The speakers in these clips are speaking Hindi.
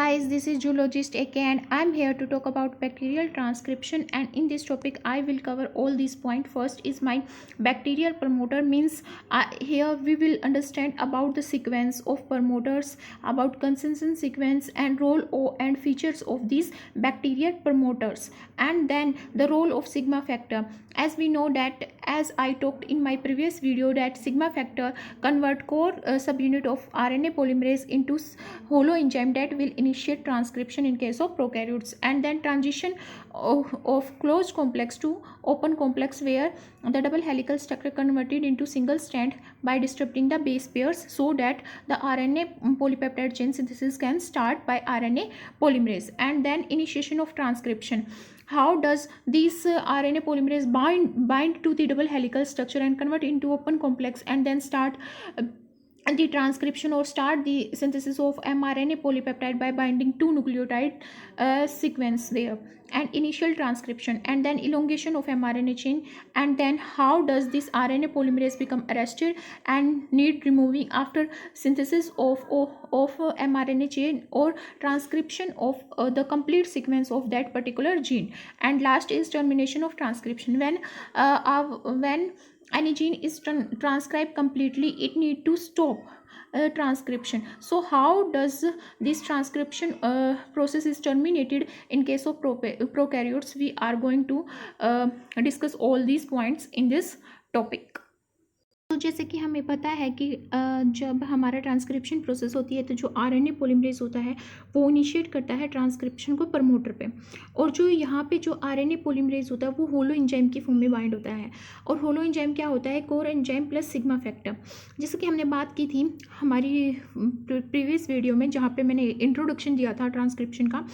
guys, this is zoologist AK and I'm here to talk about bacterial transcription, and in this topic I will cover all these points. First is my bacterial promoter, means here we will understand about the sequence of promoters, about consensus sequence and role and features of these bacterial promoters, and then the role of sigma factor. As we know that, as I talked in my previous video, that sigma factor convert core subunit of RNA polymerase into holo enzyme that will initiate transcription in case of prokaryotes, and then transition of closed complex to open complex, where the double helical structure converted into single strand by disrupting the base pairs, so that the RNA polypeptide chain synthesis can start by RNA polymerase. And then initiation of transcription. How does this RNA polymerase bind to the double helical structure and convert into open complex, and then start the transcription or start the synthesis of mRNA polypeptide by binding two nucleotide sequence there, and initial transcription, and then elongation of mRNA chain, and then how does this RNA polymerase become arrested and need removing after synthesis of mRNA chain or transcription of the complete sequence of that particular gene. And last is termination of transcription. When any gene is transcribed completely, it need to stop transcription. So how does this transcription process is terminated in case of prokaryotes? We are going to discuss all these points in this topic. तो जैसे कि हमें पता है कि जब हमारा ट्रांसक्रिप्शन प्रोसेस होती है तो जो आरएनए पॉलीमरेज होता है वो इनिशिएट करता है ट्रांसक्रिप्शन को प्रमोटर पे, और जो यहाँ पे जो आरएनए पॉलीमरेज होता है वो होलो एंजाइम की फॉर्म में बाइंड होता है। और होलो एंजाइम क्या होता है? Core enzyme plus sigma factor. जैसे कि हमने बात की थी हमारी प्रीवियस वीडियो में, जहाँ पर मैंने इंट्रोडक्शन दिया था ट्रांसक्रिप्शन का,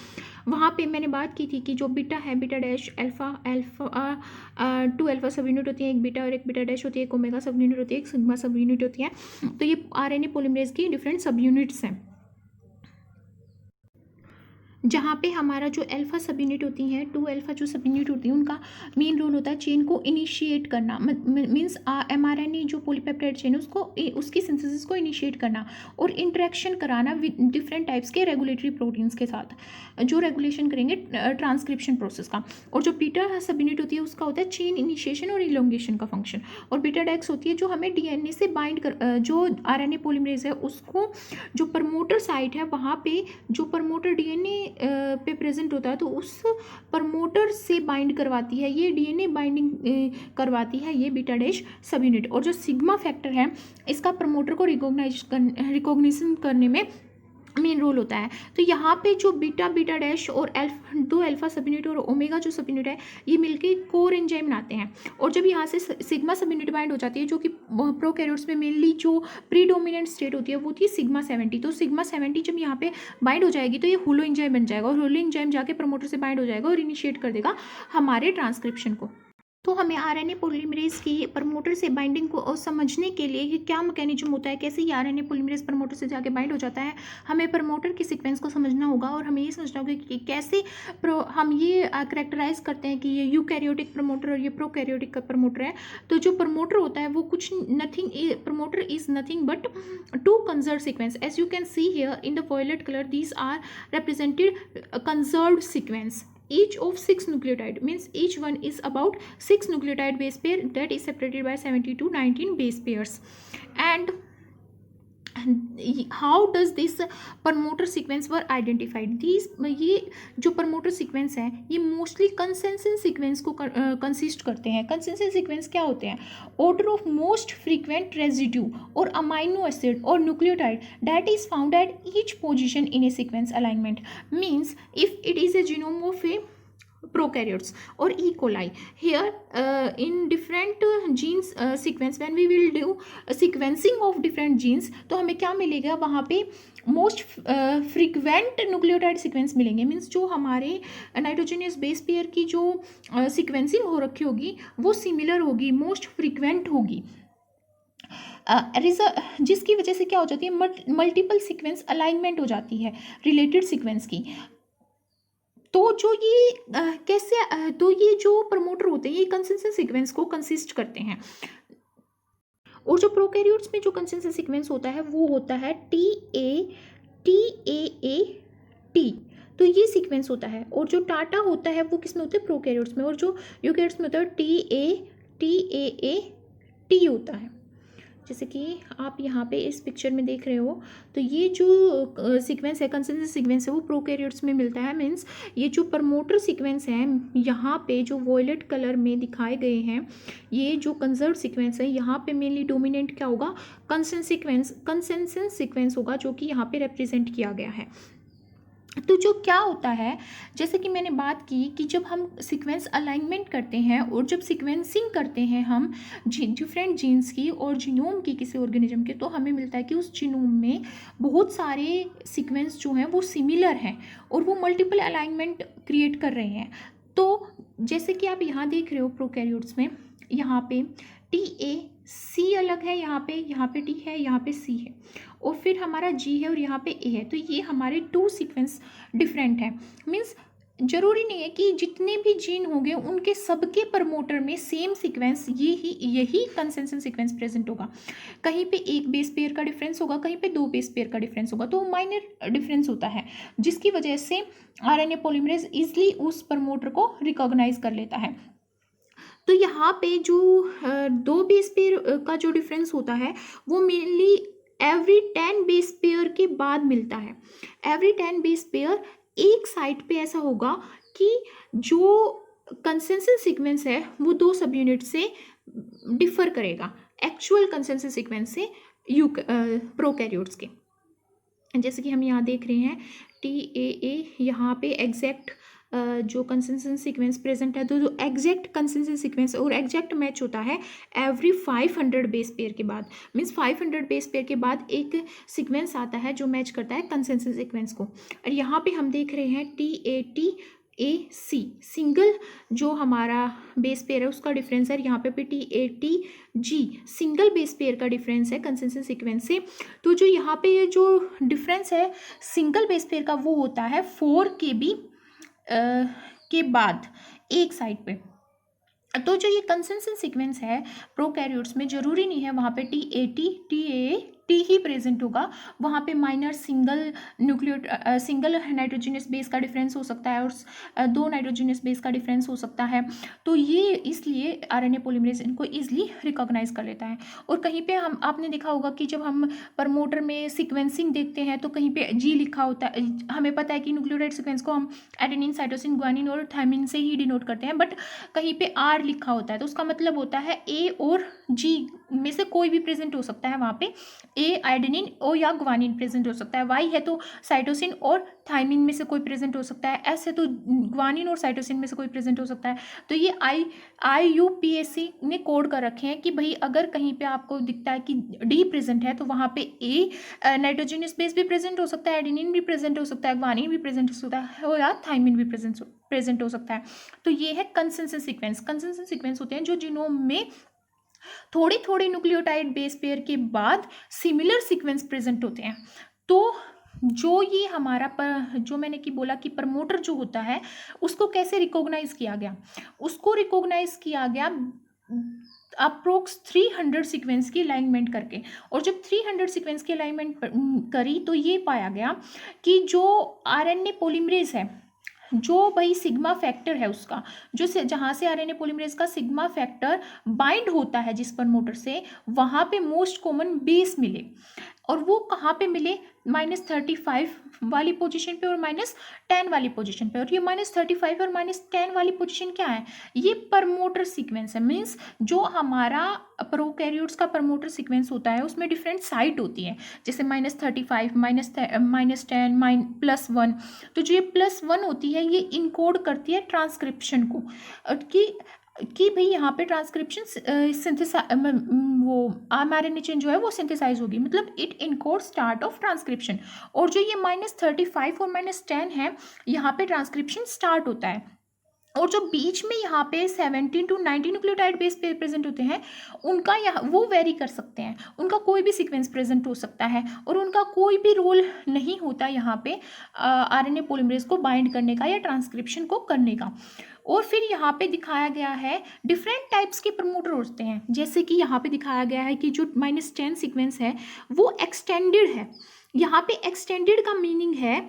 वहाँ पे मैंने बात की थी कि जो बीटा है, beta dash alpha two alpha सब यूनिट होती है, एक बीटा और एक बीटा डैश होती है, एक ओमेगा सब यूनिट होती है, एक सिग्मा सब यूनिट होती है। तो ये आरएनए पॉलीमरेज की डिफरेंट सब यूनिट्स हैं, जहाँ पे हमारा जो अल्फा सब यूनिट होती हैं, टू अल्फा जो सब यूनिट होती हैं, उनका मेन रोल होता है चेन को इनिशिएट करना, मीन्स एमआरएनए जो पॉलीपेप्टाइड चेन है उसको उसकी सिंथेसिस को इनिशिएट करना और इंटरेक्शन कराना विद डिफरेंट टाइप्स के रेगुलेटरी प्रोटीन्स के साथ, जो रेगुलेशन करेंगे ट्रांसक्रिप्शन प्रोसेस का। और जो बीटा सब यूनिट होती है उसका होता है चेन इनिशिएशन और इलोंगेशन का फंक्शन। और बीटा डेक्स होती है जो हमें डीएनए से बाइंड कर, जो आरएनए पॉलीमरेज है उसको जो प्रमोटर साइट है वहाँ पे जो प्रमोटर डीएनए पे प्रेजेंट होता है तो उस प्रमोटर से बाइंड करवाती है, ये डीएनए बाइंडिंग करवाती है ये बीटा डैश सब यूनिट। और जो सिग्मा फैक्टर है इसका प्रमोटर को रिकॉग्निशन करने में मेन रोल होता है। तो यहाँ पे जो बीटा डैश और दो अल्फा सब यूनिट और ओमेगा जो सब यूनिट है ये मिलके कोर एंजाइम बनाते हैं। और जब यहाँ से सिग्मा सब यूनिट बाइंड हो जाती है, जो कि प्रोकैरियोट्स में मेनली जो प्रीडोमिनेंट स्टेट होती है वो होती है सिग्मा 70। तो सिग्मा 70 जब यहाँ पे बाइंड हो जाएगी तो ये होलो एंजाइम बन जाएगा, और होलो एंजाइम जाके प्रमोटर से बाइंड हो जाएगा और इनिशिएट कर देगा हमारे ट्रांसक्रिप्शन को। तो हमें आरएनए पॉलीमरेज की प्रमोटर से बाइंडिंग को समझने के लिए कि क्या मैकेनिज्म होता है, कैसे ये आरएनए पॉलीमरेज प्रमोटर से जाके बाइंड हो जाता है, हमें प्रमोटर की सीक्वेंस को समझना होगा। और हमें ये समझना होगा कि कैसे हम ये करेक्टराइज करते हैं कि ये यूकैरियोटिक प्रमोटर और ये प्रोकैरियोटिक का प्रमोटर है। तो जो प्रमोटर होता है वो कुछ nothing, promoter is nothing but to conserve sequence. As you can see here in the violet colour, these are represented conserved sequence, each of 6 nucleotide, means each one is about 6 nucleotide base pair that is separated by 70 to 19 base pairs. And how does this promoter sequence were identified? These ये जो promoter sequence है ये mostly consensus sequence को consist करते हैं। consensus sequence क्या होते हैं? Order of most frequent residue or amino acid or nucleotide that is found at each position in a sequence alignment, means if it is a genome of a prokaryotes or E. coli, here in different genes sequence, when we will do sequencing of different genes, तो हमें क्या मिलेगा वहाँ पे मोस्ट फ्रीक्वेंट न्यूक्लियोटाइड सीक्वेंस मिलेंगे, मीन्स जो हमारे नाइट्रोजनियस बेस पेयर की जो सीक्वेंसिंग हो रखी होगी वो सिमिलर होगी, मोस्ट फ्रीक्वेंट होगी, जिसकी वजह से क्या हो जाती है मल्टीपल सीक्वेंस अलाइनमेंट हो जाती है रिलेटेड सीक्वेंस की। तो जो ये कैसे तो ये जो प्रमोटर होते हैं ये कंसेंसस सीक्वेंस को कंसिस्ट करते हैं। और जो प्रोकैरियोट्स में जो कंसेंसस सीक्वेंस होता है वो होता है टी ए टी सीक्वेंस होता है, और जो टाटा होता है वो किस में होता है, प्रोकैरियोट्स में, और जो यूकैरियोट्स में होता है टी होता है। जैसे कि आप यहाँ पे इस पिक्चर में देख रहे हो, तो ये जो सीक्वेंस है, कंसेंसस सीक्वेंस है, वो प्रोकैरियोट्स में मिलता है। मीन्स ये जो प्रमोटर सीक्वेंस है यहाँ पे जो वॉयलेट कलर में दिखाए गए हैं, ये जो कंजर्व सीक्वेंस है, यहाँ पे मेनली डोमिनेंट क्या होगा, कंसेंसस सीक्वेंस होगा, जो कि यहाँ पे रिप्रेजेंट किया गया है। तो जो क्या होता है, जैसे कि मैंने बात की कि जब हम सीक्वेंस अलाइनमेंट करते हैं और जब सीक्वेंसिंग करते हैं हम डिफरेंट जीन्स की और जीनोम की किसी ऑर्गेनिज्म के, तो हमें मिलता है कि उस जीनोम में बहुत सारे सीक्वेंस जो हैं वो सिमिलर हैं और वो मल्टीपल अलाइनमेंट क्रिएट कर रहे हैं। तो जैसे कि आप यहाँ देख रहे हो प्रोकैरियोट्स में, यहाँ पे टी अलग है, यहाँ पे टी है, यहाँ पे सी है, और फिर हमारा जी है और यहाँ पे ए है। तो ये हमारे 2 सीक्वेंस डिफरेंट हैं। मीन्स जरूरी नहीं है कि जितने भी जीन होंगे उनके सबके प्रमोटर में सेम सीक्वेंस यही कंसेंसस सीक्वेंस प्रेजेंट होगा। कहीं पे एक बेस पेयर का डिफरेंस होगा, कहीं पे 2 बेस पेयर का डिफरेंस होगा, तो माइनर डिफरेंस होता है, जिसकी वजह से आरएनए पॉलीमरेज इजिली उस प्रमोटर को रिकॉग्नाइज कर लेता है। तो यहाँ पे जो 2 बेस पेयर का जो डिफरेंस होता है वो मेनली एवरी 10 बेस पेयर के बाद मिलता है। एवरी 10 बेस पेयर एक साइड पे ऐसा होगा कि जो कंसेंसस सीक्वेंस है वो 2 सब यूनिट से डिफर करेगा एक्चुअल कंसेंसस सीक्वेंस से प्रोकैरियोट्स के। जैसे कि हम यहाँ देख रहे हैं टी यहाँ पे एग्जैक्ट जो कंसेंसस सीक्वेंस प्रेजेंट है, तो जो एग्जैक्ट कंसेंसस सीक्वेंस और एग्जैक्ट मैच होता है एवरी 500 बेस पेयर के बाद। मीन्स 500 बेस पेयर के बाद एक सीक्वेंस आता है जो मैच करता है कंसेंसस सीक्वेंस को। और यहाँ पे हम देख रहे हैं TATAC सिंगल जो हमारा बेस पेयर है उसका डिफरेंस है, यहाँ पे TATG सिंगल बेस पेयर का डिफरेंस है कंसेंसस सीक्वेंस से। तो जो यहाँ पे ये जो डिफरेंस है सिंगल बेस पेयर का वो होता है 4 KB के बाद एक साइड पे। तो जो ये कंसेंसस सीक्वेंस है प्रोकैरियोट्स में, जरूरी नहीं है वहाँ पे टी ही प्रेजेंट होगा, वहाँ पे माइनर सिंगल नाइट्रोजनस बेस का डिफरेंस हो सकता है और 2 नाइट्रोजनस बेस का डिफरेंस हो सकता है। तो ये इसलिए आरएनए पॉलीमरेज इनको इजिली रिकॉग्नाइज कर लेता है। और कहीं पे आपने देखा होगा कि जब हम प्रमोटर में सीक्वेंसिंग देखते हैं तो कहीं पे जी लिखा होता है। हमें पता है कि न्यूक्लियोटाइड सीक्वेंस को हम एडेनिन, साइटोसिन, ग्वानिन और थायमिन से ही डिनोट करते हैं, बट कहीं पे आर लिखा होता है तो उसका मतलब होता है ए और जी में से कोई भी प्रेजेंट हो सकता है। वहाँ पे ए एडेनिन ओ या ग्वानिन प्रेजेंट हो सकता है, वाई है तो साइटोसिन और थायमिन में से कोई प्रेजेंट हो सकता है, एस है तो ग्वानिन और साइटोसिन में से कोई प्रेजेंट हो सकता है। तो ये IUPAC ने कोड कर रखे हैं कि भाई अगर कहीं पे आपको दिखता है कि डी प्रेजेंट है तो वहाँ पे ए नाइट्रोजनस बेस भी प्रेजेंट हो सकता है, एडेनिन भी प्रेजेंट हो सकता है, ग्वानिन भी प्रेजेंट हो सकता है और या थायमिन भी प्रेजेंट हो सकता है। तो ये है कंसेंसस सीक्वेंस। कंसेंसस सीक्वेंस होते हैं जो जीनोम में थोड़े थोड़े न्यूक्लियोटाइड बेस पेयर के बाद सिमिलर सीक्वेंस प्रेजेंट होते हैं। तो जो ये हमारा जो मैंने कि बोला कि प्रमोटर जो होता है उसको कैसे रिकॉग्नाइज किया गया, उसको रिकॉग्नाइज किया गया अप्रोक्स 300 सीक्वेंस की अलाइनमेंट करके। और जब 300 सीक्वेंस की अलाइनमेंट करी तो ये पाया गया कि जो आरएनए पॉलीमरेज है, जो भाई सिग्मा फैक्टर है उसका, जो जहाँ से आरएनए पॉलीमरेज का सिग्मा फैक्टर बाइंड होता है जिस प्रमोटर से, वहाँ पे मोस्ट कॉमन बेस मिले। और वो कहाँ पे मिले, -35 वाली पोजीशन पे और -10 वाली पोजीशन पे। और ये -35 और -10 वाली पोजीशन क्या है, ये प्रमोटर सीक्वेंस है। मीन्स जो हमारा प्रोकैरियोट्स का प्रमोटर सीक्वेंस होता है उसमें डिफरेंट साइट होती है, जैसे -35 -10 +1। तो जो ये +1 होती है ये इनकोड करती है ट्रांसक्रिप्शन को, कि भाई यहाँ पे ट्रांसक्रिप्शन वो mRNA चेंज जो है वो सिंथेसाइज होगी, मतलब it encode start of transcription. और जो ये -35 और -10 है यहाँ पे ट्रांसक्रिप्शन स्टार्ट होता है। और जो बीच में यहाँ पे 17 to 19 न्यूक्लियोटाइड बेस पे प्रेजेंट होते हैं उनका यहाँ वो वेरी कर सकते हैं, उनका कोई भी सीक्वेंस प्रेजेंट हो सकता है और उनका कोई भी रोल नहीं होता यहाँ पे आरएनए पॉलीमरेज को बाइंड करने का या ट्रांसक्रिप्शन को करने का। और फिर यहाँ पे दिखाया गया है डिफरेंट टाइप्स के प्रमोटर होते हैं, जैसे कि यहाँ पे दिखाया गया है कि जो -10 सीक्वेंस है वो एक्सटेंडेड है। यहाँ पे एक्सटेंडेड का मीनिंग है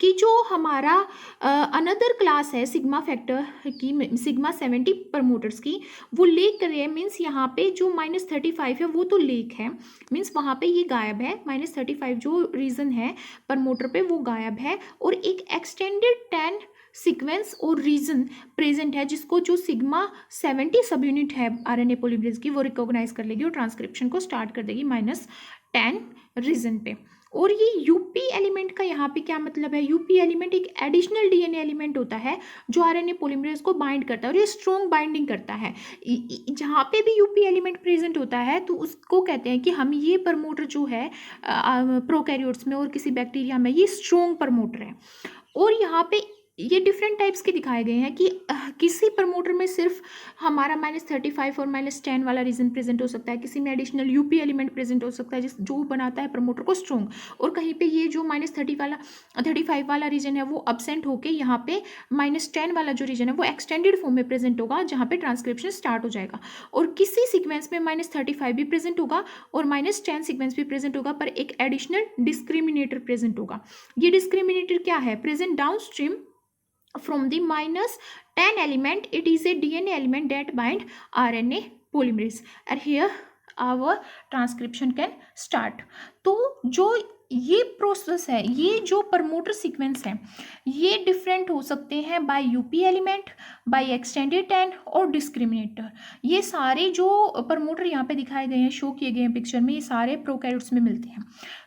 कि जो हमारा अनदर क्लास है सिग्मा फैक्टर की, सिग्मा 70 प्रमोटर्स की, वो लेक कर रहे हैं। मीन्स यहाँ पे जो -35 है वो तो लेक है, मीन्स वहाँ पे ये गायब है। -35 जो रीजन है प्रमोटर पे वो गायब है, और एक एक्सटेंडेड 10 सीक्वेंस और रीजन प्रेजेंट है, जिसको जो सिग्मा 70 सब यूनिट है आरएनए पॉलीमरेज की वो रिकॉग्नाइज कर लेगी और ट्रांसक्रिप्शन को स्टार्ट कर देगी -10 रीजन पे। और ये यूपी एलिमेंट का यहाँ पे क्या मतलब है? यूपी एलिमेंट एक एडिशनल डीएनए एलिमेंट होता है जो आरएनए पॉलीमरेज को बाइंड करता है, और ये स्ट्रॉन्ग बाइंडिंग करता है। जहाँ पे भी यूपी एलिमेंट प्रेजेंट होता है तो उसको कहते हैं कि हम ये प्रमोटर जो है प्रोकैरियोट्स में और किसी बैक्टीरिया में ये स्ट्रॉन्ग प्रमोटर है। और यहाँ पे ये डिफरेंट टाइप्स के दिखाए गए हैं कि किसी प्रमोटर में सिर्फ हमारा -35 और -10 वाला रीजन प्रेजेंट हो सकता है, किसी में एडिशनल यूपी एलिमेंट प्रेजेंट हो सकता है जिस जो बनाता है प्रमोटर को स्ट्रॉन्ग, और कहीं पे ये जो -35 वाला रीजन है वो अब्सेंट होके यहाँ पे -10 वाला जो रीजन है वो एक्सटेंडेड फॉर्म में प्रेजेंट होगा, जहाँ पे ट्रांसक्रिप्शन स्टार्ट हो जाएगा। और किसी सीक्वेंस में -35 भी प्रेजेंट होगा और -10 सीक्वेंस भी प्रेजेंट होगा, पर एक एडिशनल डिस्क्रिमिनेटर प्रेजेंट होगा। ये डिस्क्रिमिनेटर क्या है? Present down stream from the -10 element, it is a DNA element that bind RNA polymerase, and here our transcription can start। तो जो ये प्रोसेस है, ये जो प्रमोटर सीक्वेंस है, ये डिफरेंट हो सकते हैं by UP element, by extended 10 और डिस्क्रिमिनेटर। ये सारे जो प्रमोटर यहाँ पे दिखाए गए हैं, शो किए गए हैं पिक्चर में, ये सारे प्रोकैरियोट्स में मिलते हैं।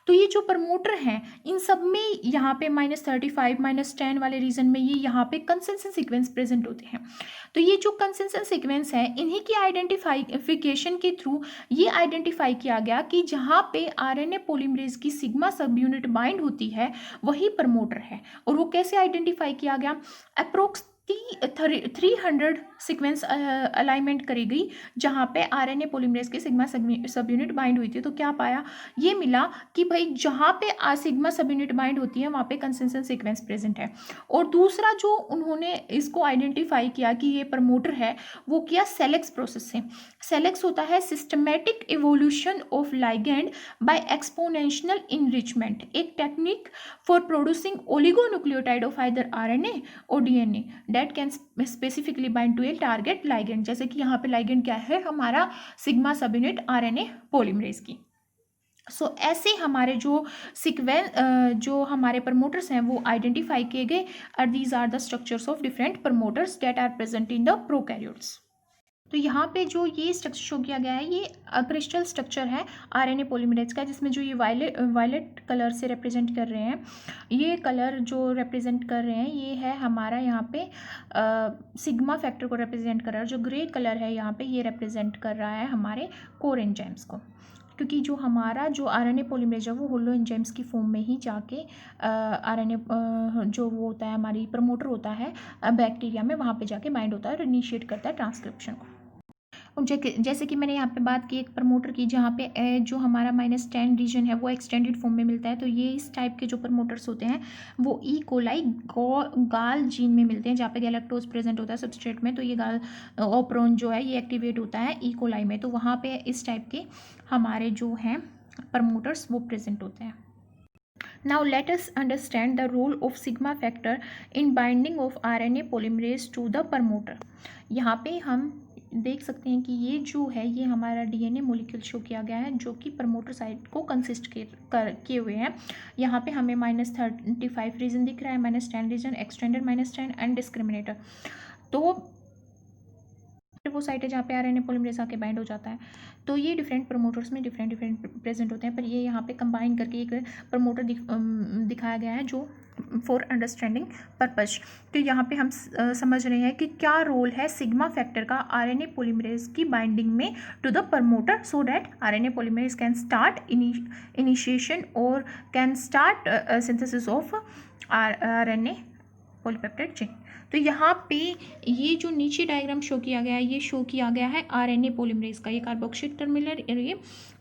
तो ये जो प्रमोटर हैं इन सब में यहाँ पे -35 -10 वाले रीजन में ये यहाँ पे कंसेंसस सीक्वेंस प्रेजेंट होते हैं। तो ये जो कंसेंसस सीक्वेंस है, इन्हीं की आइडेंटिफिकेशन के थ्रू ये आइडेंटिफाई किया गया कि जहाँ पे आरएनए पॉलीमरेज की सिग्मा सब यूनिट बाइंड होती है वही प्रमोटर है। और वो कैसे आइडेंटिफाई किया गया? अप्रोक्स 300 सीक्वेंस अलाइनमेंट करी गई जहाँ पे आरएनए पॉलीमरेज की सिग्मा सब यूनिट बाइंड हुई थी। तो क्या पाया? ये मिला कि भाई जहाँ पे सिग्मा सब यूनिट बाइंड होती है वहाँ पे कंसेंसस सीक्वेंस प्रेजेंट है। और दूसरा जो उन्होंने इसको आइडेंटिफाई किया कि ये प्रमोटर है, वो किया सेलेक्स प्रोसेस से। सेलेक्स होता है systematic evolution of ligand by exponential enrichment, एक technique for producing oligonucleotide of either RNA और DNA that can specifically bind to a target ligand. जैसे कि यहाँ पे लाइगेंड क्या है? हमारा सिग्मा सब यूनिट आरएनए पॉलीमरेज की। सो ऐसे हमारे जो जो हमारे प्रमोटर्स हैं वो आइडेंटिफाई किए गए, और these are the structures of different promoters that are present in the prokaryotes. तो यहाँ पे जो ये स्ट्रक्चर शो किया गया है ये क्रिस्टल स्ट्रक्चर है आरएनए पॉलीमरेज का, जिसमें जो ये वायलेट कलर से रिप्रेजेंट कर रहे हैं, ये कलर जो रिप्रेजेंट कर रहे हैं ये है हमारा यहाँ पे सिग्मा फैक्टर को रिप्रेजेंट कर रहा है। जो ग्रे कलर है यहाँ पे ये रिप्रेजेंट कर रहा है हमारे कोर एंजाइम्स को, क्योंकि जो हमारा जो आरएनए पॉलीमरेज है वो होलो एंजाइम्स की फॉर्म में ही जाके आरएनए जो वो होता है हमारी प्रमोटर होता है बैक्टीरिया में, वहाँ पे जाके बाइंड होता है और इनिशिएट करता है ट्रांसक्रिप्शन को। और जैसे कि मैंने यहाँ पे बात की एक प्रमोटर की, जहाँ पे जो हमारा -10 रीजन है वो एक्सटेंडेड फॉर्म में मिलता है। तो ये इस टाइप के जो प्रमोटर्स होते हैं वो ई कोलाई गाल जीन में मिलते हैं, जहाँ पे गैलेक्टोज प्रेजेंट होता है सबस्ट्रेट में। तो ये गाल ऑपरोन जो है ये एक्टिवेट होता है ई कोलाई में, तो वहाँ पे इस टाइप के हमारे जो हैं प्रमोटर्स वो प्रेजेंट होते हैं। Now let us understand the role of sigma factor in binding of RNA polymerase to the promoter। यहाँ पे हम देख सकते हैं कि ये जो है ये हमारा डीएनए मॉलिक्यूल शो किया गया है जो कि प्रमोटर साइट को कंसिस्ट किए हुए हैं। यहाँ पे हमें -35 रीजन दिख रहा है, -10 रीजन, एक्सटेंडेड -10 एंड डिस्क्रिमिनेटर। तो वो साइट है जहाँ पे आरएनए पॉलीमरेज आके बाइंड हो जाता है। तो ये डिफरेंट प्रमोटर्स में डिफरेंट प्रेजेंट होते हैं, पर ये यहाँ पे कंबाइन करके एक प्रमोटर दिखाया गया है जो फॉर अंडरस्टैंडिंग पर्पज। तो यहाँ पे हम समझ रहे हैं कि क्या रोल है सिग्मा फैक्टर का आरएनए पॉलीमरेज की बाइंडिंग में to the promoter, so that RNA polymerase can start initiation और can start synthesis of RNA polypeptide chain. तो यहाँ पे ये जो नीचे डायग्राम शो किया गया है ये शो किया गया है आरएनए पॉलीमरेज का, ये कार्बोक्सिल टर्मिनल, ये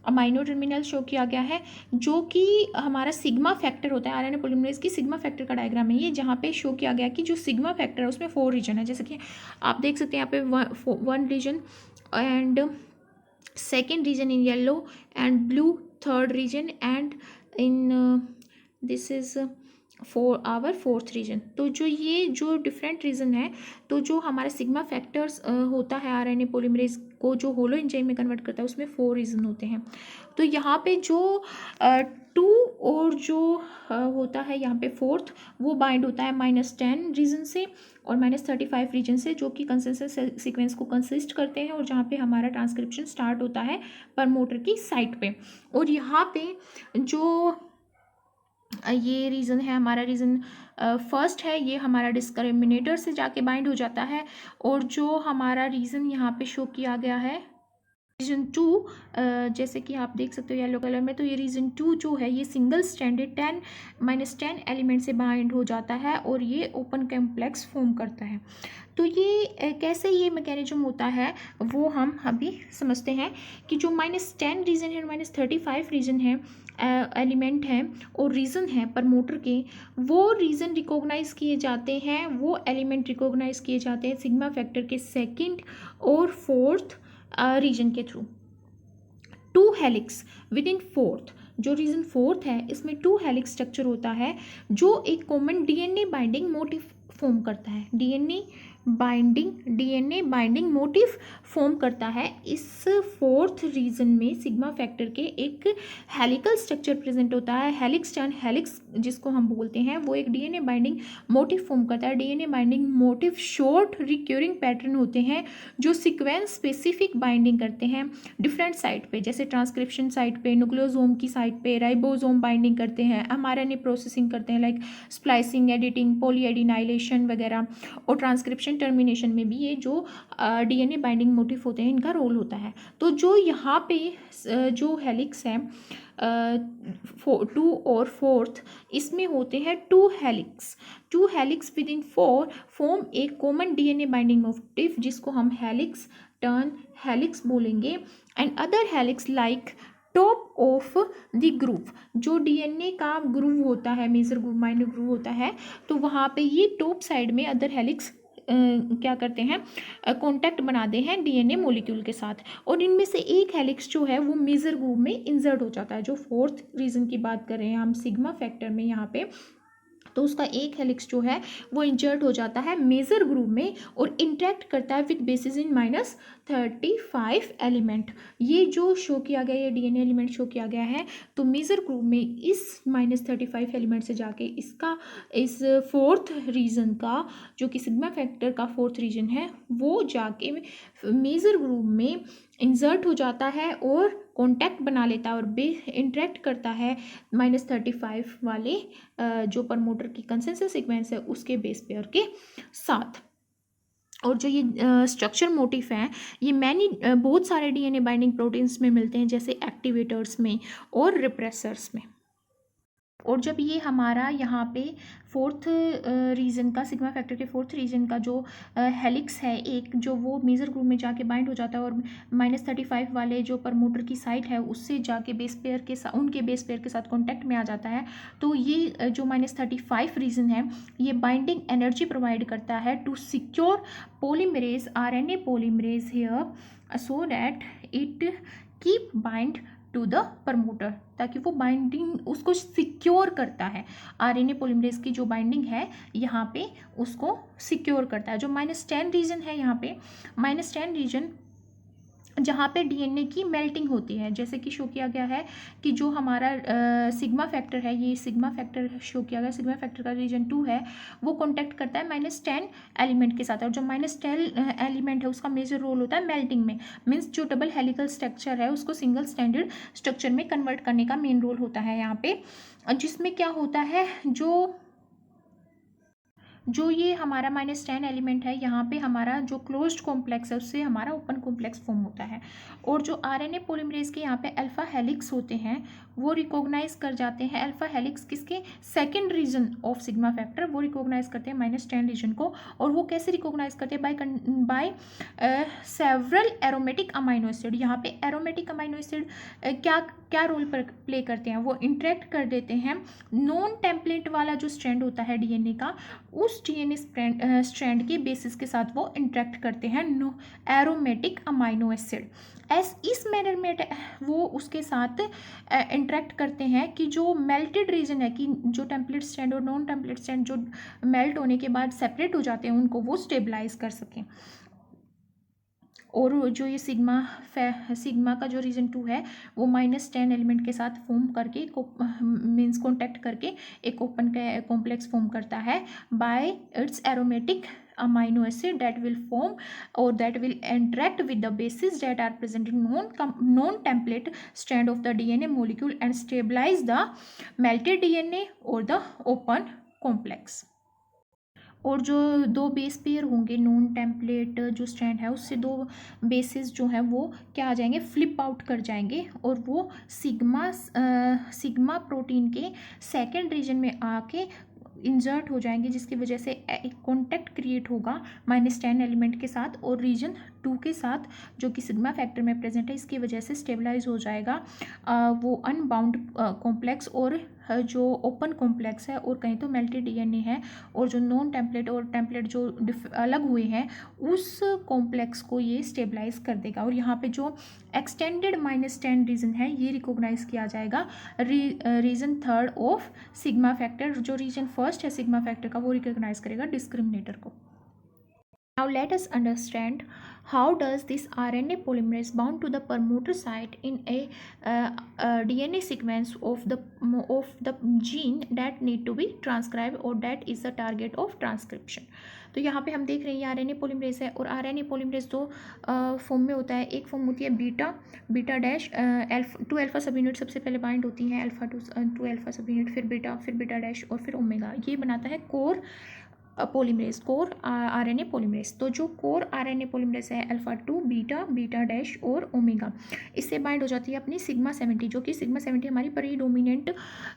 अमाइनो टर्मिनल शो किया गया है, जो कि हमारा सिग्मा फैक्टर होता है आरएनए पॉलीमरेज की सिग्मा फैक्टर का डायग्राम है ये, जहाँ पे शो किया गया कि जो सिग्मा फैक्टर है उसमें 4 रीजन है। जैसे कि आप देख सकते हैं यहाँ पे 1 region and second region in yellow and blue, third region and in this is for our fourth region. तो जो ये जो डिफरेंट रीजन है, तो जो हमारा सिग्मा फैक्टर्स होता है आरएनए पॉलीमरेज को जो होलो एंजाइम में कन्वर्ट करता है, उसमें 4 रीजन होते हैं। तो यहाँ पे जो 2 और जो होता है यहाँ पे फोर्थ, वो बाइंड होता है -10 रीजन से और -35 रीजन से, जो कि कंसेंसस सीक्वेंस को कंसिस्ट करते हैं और जहाँ पे हमारा ट्रांसक्रिप्शन स्टार्ट होता है प्रमोटर की साइट पे। और यहाँ पे जो ये रीज़न है हमारा, रीज़न फर्स्ट है, ये हमारा डिस्क्रिमिनेटर से जाके बाइंड हो जाता है। और जो हमारा रीज़न यहाँ पे शो किया गया है रीजन 2, जैसे कि आप देख सकते हो येलो कलर में, तो ये रीजन 2 जो है ये सिंगल स्ट्रैंडेड 10 एलिमेंट से बाइंड हो जाता है और ये ओपन कॉम्प्लेक्स फॉर्म करता है। तो ये कैसे ये मैकेनिज्म होता है वो हम अभी समझते हैं कि जो -10 रीजन है, -35 रीजन है, एलिमेंट हैं और रीज़न है प्रमोटर के, वो रीज़न रिकॉग्नाइज किए जाते हैं, वो एलिमेंट रिकॉग्नाइज किए जाते हैं सिग्मा फैक्टर के सेकंड और फोर्थ रीजन के through. 2 helix with in fourth, जो रीजन फोर्थ है इसमें 2 हेलिक्स स्ट्रक्चर होता है जो एक common DNA binding motive form करता है। डीएनए बाइंडिंग मोटिव फॉर्म करता है। इस फोर्थ रीजन में सिग्मा फैक्टर के एक हेलिकल स्ट्रक्चर प्रेजेंट होता है। हेलिक्स टर्न हेलिक्स जिसको हम बोलते हैं, वो एक डीएनए बाइंडिंग मोटिव फॉर्म करता है। DNA binding motive short recurring pattern होते हैं जो सीक्वेंस स्पेसिफिक बाइंडिंग करते हैं डिफरेंट साइट पे, जैसे ट्रांसक्रिप्शन साइट पे, न्यूक्लियोसोम की साइट पे, राइबोसोम बाइंडिंग करते हैं, एमआरएनए प्रोसेसिंग करते हैं लाइक स्प्लाइसिंग, एडिटिंग, पॉलीएडिनाइलेशन वगैरह। और ट्रांसक्रिप्शन टर्मिनेशन में भी ये जो डीएनए बाइंडिंग मोटिव होते हैं इनका रोल होता है। तो जो यहाँ पे जो हेलिक्स है 2 और फोर्थ, इसमें होते हैं 2 हेलिक्स विद इन 4 फॉर्म एक कॉमन डीएनए बाइंडिंग मोटिव जिसको हम हेलिक्स टर्न हेलिक्स बोलेंगे। And other helix like top of the groove, जो डीएनए का ग्रूव होता है, मेजर ग्रूव माइनर ग्रूव होता है, तो वहाँ पे ये टॉप साइड में अदर हेलिक्स क्या करते हैं, कांटेक्ट बनाते हैं डीएनए मॉलिक्यूल के साथ। और इनमें से एक हेलिक्स जो है वो मेजर ग्रूव में इंसर्ट हो जाता है। जो फोर्थ रीजन की बात कर रहे हैं हम सिग्मा फैक्टर में यहाँ पे, तो उसका एक हेलिक्स जो है वो इंसर्ट हो जाता है मेजर ग्रूव में और इंटरेक्ट करता है विद बेसिस इन -35 एलिमेंट। ये जो शो किया गया, ये डीएनए एलिमेंट शो किया गया है, तो मेजर ग्रूव में इस -35 एलिमेंट से जाके इसका इस फोर्थ रीजन का, जो कि सिग्मा फैक्टर का फोर्थ रीजन है, वो जाके मेजर ग्रूव में इंसर्ट हो जाता है और कांटेक्ट बना लेता है और इंटरेक्ट करता है -35 वाले जो प्रमोटर की कंसेंसस सीक्वेंस है उसके बेस पेयर के साथ। और जो ये स्ट्रक्चर मोटिव हैं ये बहुत सारे डीएनए बाइंडिंग प्रोटीन्स में मिलते हैं, जैसे एक्टिवेटर्स में और रिप्रेसर्स में। और जब ये हमारा यहाँ पे फोर्थ रीजन का, सिग्मा फैक्टर के फोर्थ रीजन का जो हेलिक्स है एक, जो वो मेजर ग्रुप में जाके बाइंड हो जाता है और -35 वाले जो प्रमोटर की साइट है उससे जाके बेस पेयर के साथ, उनके बेस पेयर के साथ कॉन्टैक्ट में आ जाता है। तो ये जो -35 रीजन है ये बाइंडिंग एनर्जी प्रोवाइड करता है to secure polymerase, RNA polymerase here, so that it keep bind to the promoter, ताकि वो बाइंडिंग उसको सिक्योर करता है। आरएनए पॉलीमरेज की जो बाइंडिंग है यहाँ पे उसको सिक्योर करता है। जो -10 रीजन है यहाँ पे, -10 रीजन जहाँ पे डीएनए की मेल्टिंग होती है, जैसे कि शो किया गया है कि जो हमारा सिग्मा फैक्टर है, ये सिग्मा फैक्टर शो किया गया, सिग्मा फैक्टर का रीजन 2 है, वो कॉन्टैक्ट करता है -10 एलिमेंट के साथ। और जो -10 एलिमेंट है उसका मेजर रोल होता है मेल्टिंग में, मीन्स जो डबल हेलिकल स्ट्रक्चर है उसको सिंगल स्टैंडर्ड स्ट्रक्चर में कन्वर्ट करने का मेन रोल होता है यहाँ पे। जिसमें क्या होता है, जो ये हमारा -10 एलिमेंट है यहाँ पे हमारा जो क्लोज्ड कॉम्प्लेक्स है उससे हमारा ओपन कॉम्प्लेक्स फॉर्म होता है। और जो आरएनए पॉलीमरेज के यहाँ पे अल्फा हेलिक्स होते हैं वो रिकॉग्नाइज कर जाते हैं, अल्फा हेलिक्स किसके, second region of sigma factor, वो रिकॉग्नाइज करते हैं -10 रीजन को। और वो कैसे रिकॉग्नाइज करते हैं, by several aromatic amino acid. यहाँ पे एरोमेटिक अमाइनो एसिड क्या रोल प्ले करते हैं, वो इंटरेक्ट कर देते हैं नॉन टेम्पलेट वाला जो स्ट्रैंड होता है डीएनए का, उस उस डीएनए स्ट्रैंड के बेसिस के साथ वो इंटरेक्ट करते हैं एरोमेटिक अमाइनो एसिड। इस मैनर में वो उसके साथ इंटरेक्ट करते हैं कि जो मेल्टेड रीजन है, कि जो टेम्पलेट स्टैंड और नॉन टेम्पलेट स्टैंड जो मेल्ट होने के बाद सेपरेट हो जाते हैं, उनको वो स्टेबलाइज कर सकें। और जो ये सिग्मा का जो रीजन 2 है वो -10 एलिमेंट के साथ फॉर्म करके मीन्स कॉन्टैक्ट करके एक ओपन कॉम्प्लेक्स फॉर्म करता है bye it's aromatic amino acid that will form or that will interact with the bases that are present in non-template strand of the DNA molecule and stabilize the melted DNA or the open complex। और जो दो बेस पेयर होंगे नॉन टेम्पलेट जो स्ट्रैंड है उससे दो बेसिस जो हैं वो क्या आ जाएंगे, फ्लिप आउट कर जाएंगे और वो सिग्मा प्रोटीन के सेकेंड रीजन में आके इंजर्ट हो जाएंगे, जिसकी वजह से एक कॉन्टैक्ट क्रिएट होगा -10 एलिमेंट के साथ और रीजन 2 के साथ जो कि सिग्मा फैक्टर में प्रेजेंट है। इसकी वजह से स्टेबलाइज हो जाएगा वो अनबाउंड कॉम्प्लेक्स और जो ओपन कॉम्प्लेक्स है, और कहीं तो मेल्टेड डीएनए है और जो नॉन टेम्पलेट और टेम्पलेट जो अलग हुए हैं उस कॉम्प्लेक्स को ये स्टेबलाइज कर देगा। और यहाँ पे जो एक्सटेंडेड -10 रीजन है ये रिकॉग्नाइज किया जाएगा रीजन 3 ऑफ सिग्मा फैक्टर। जो रीजन फर्स्ट है सिग्मा फैक्टर का वो रिकॉग्नाइज करेगा डिस्क्रिमिनेटर को। Now let us understand how does this RNA polymerase bound to the promoter site in a DNA sequence of the gene that need to be transcribed or that is the target of transcription। तो यहाँ पे हम देख रहे हैं ये RNA polymerase है और RNA polymerase दो फॉर्म में होता है। एक फॉर्म होती है beta dash two alpha subunit सबसे पहले बाइंड होती हैं, alpha two alpha subunit, फिर बीटा डैश और फिर ओमेगा। ये बनाता है core polymerase, core RNA polymerase. तो जो कोर आरएनए पोलीमरेज है अल्फा 2 बीटा डैश और ओमेगा, इससे बाइंड हो जाती है अपनी सिग्मा 70, जो कि सिग्मा 70 हमारी प्रीडोमिनेंट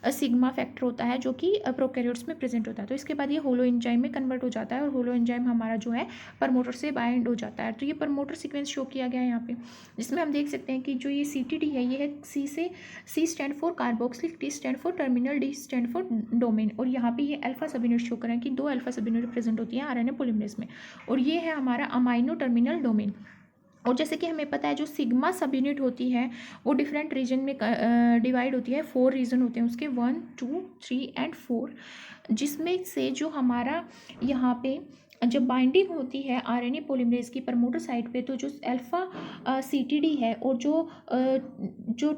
सिग्मा फैक्टर होता है जो कि प्रोकैरियोट्स में प्रेजेंट होता है। तो इसके बाद ये होलो एंजाइम में कन्वर्ट हो जाता है और होलो एंजाइम हमारा जो है प्रमोटर से बाइंड हो जाता है। तो ये प्रमोटर सीक्वेंस शो किया गया है यहाँ पे, जिसमें हम देख सकते हैं कि जो ये CTD है ये है C stand for carboxylic, T stand for terminal, D stand for domain. और यहाँ पे ये अल्फा सब यूनिट शो करें कि 2 अल्फा सब यूनिट प्रेजेंट होती है आरएनए पॉलीमरेज में, और ये है हमारा अमाइनो टर्मिनल डोमेन। और जैसे कि हमें पता है जो सिग्मा सब यूनिट होती है वो डिफरेंट रीजन में डिवाइड होती है। 4 रीजन होते हैं उसके, 1, 2, 3 एंड 4, जिसमें से जो हमारा यहाँ पे जब बाइंडिंग होती है आरएनए पॉलीमरेज की प्रमोटर साइट पे, तो जो अल्फा CTD है और जो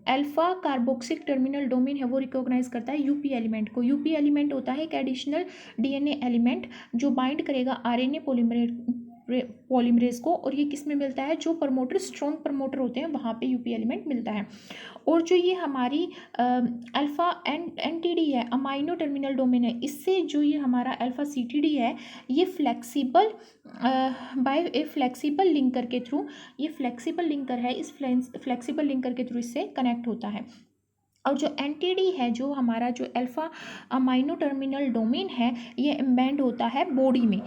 अल्फा कार्बोक्सिलिक टर्मिनल डोमेन है वो रिकॉग्नाइज करता है यूपी एलिमेंट को। यूपी एलिमेंट होता है एक एडिशनल DNA एलिमेंट जो बाइंड करेगा आरएनए पॉलीमरेज को, और ये किस में मिलता है, जो प्रमोटर स्ट्रॉन्ग प्रमोटर होते हैं वहाँ पे यूपी एलिमेंट मिलता है। और जो ये हमारी अल्फा NTD है अमाइनो टर्मिनल डोमेन है, इससे जो ये हमारा अल्फा CTD है ये फ्लेक्सिबल बाय ए फ्लेक्सिबल लिंकर के थ्रू, ये फ्लेक्सिबल लिंकर है, इस फ्लेक्सिबल लिंकर के थ्रू इससे कनेक्ट होता है। और जो NTD है जो हमारा जो अल्फा अमाइनो टर्मिनल डोमेन है ये एम्बेड होता है बॉडी में,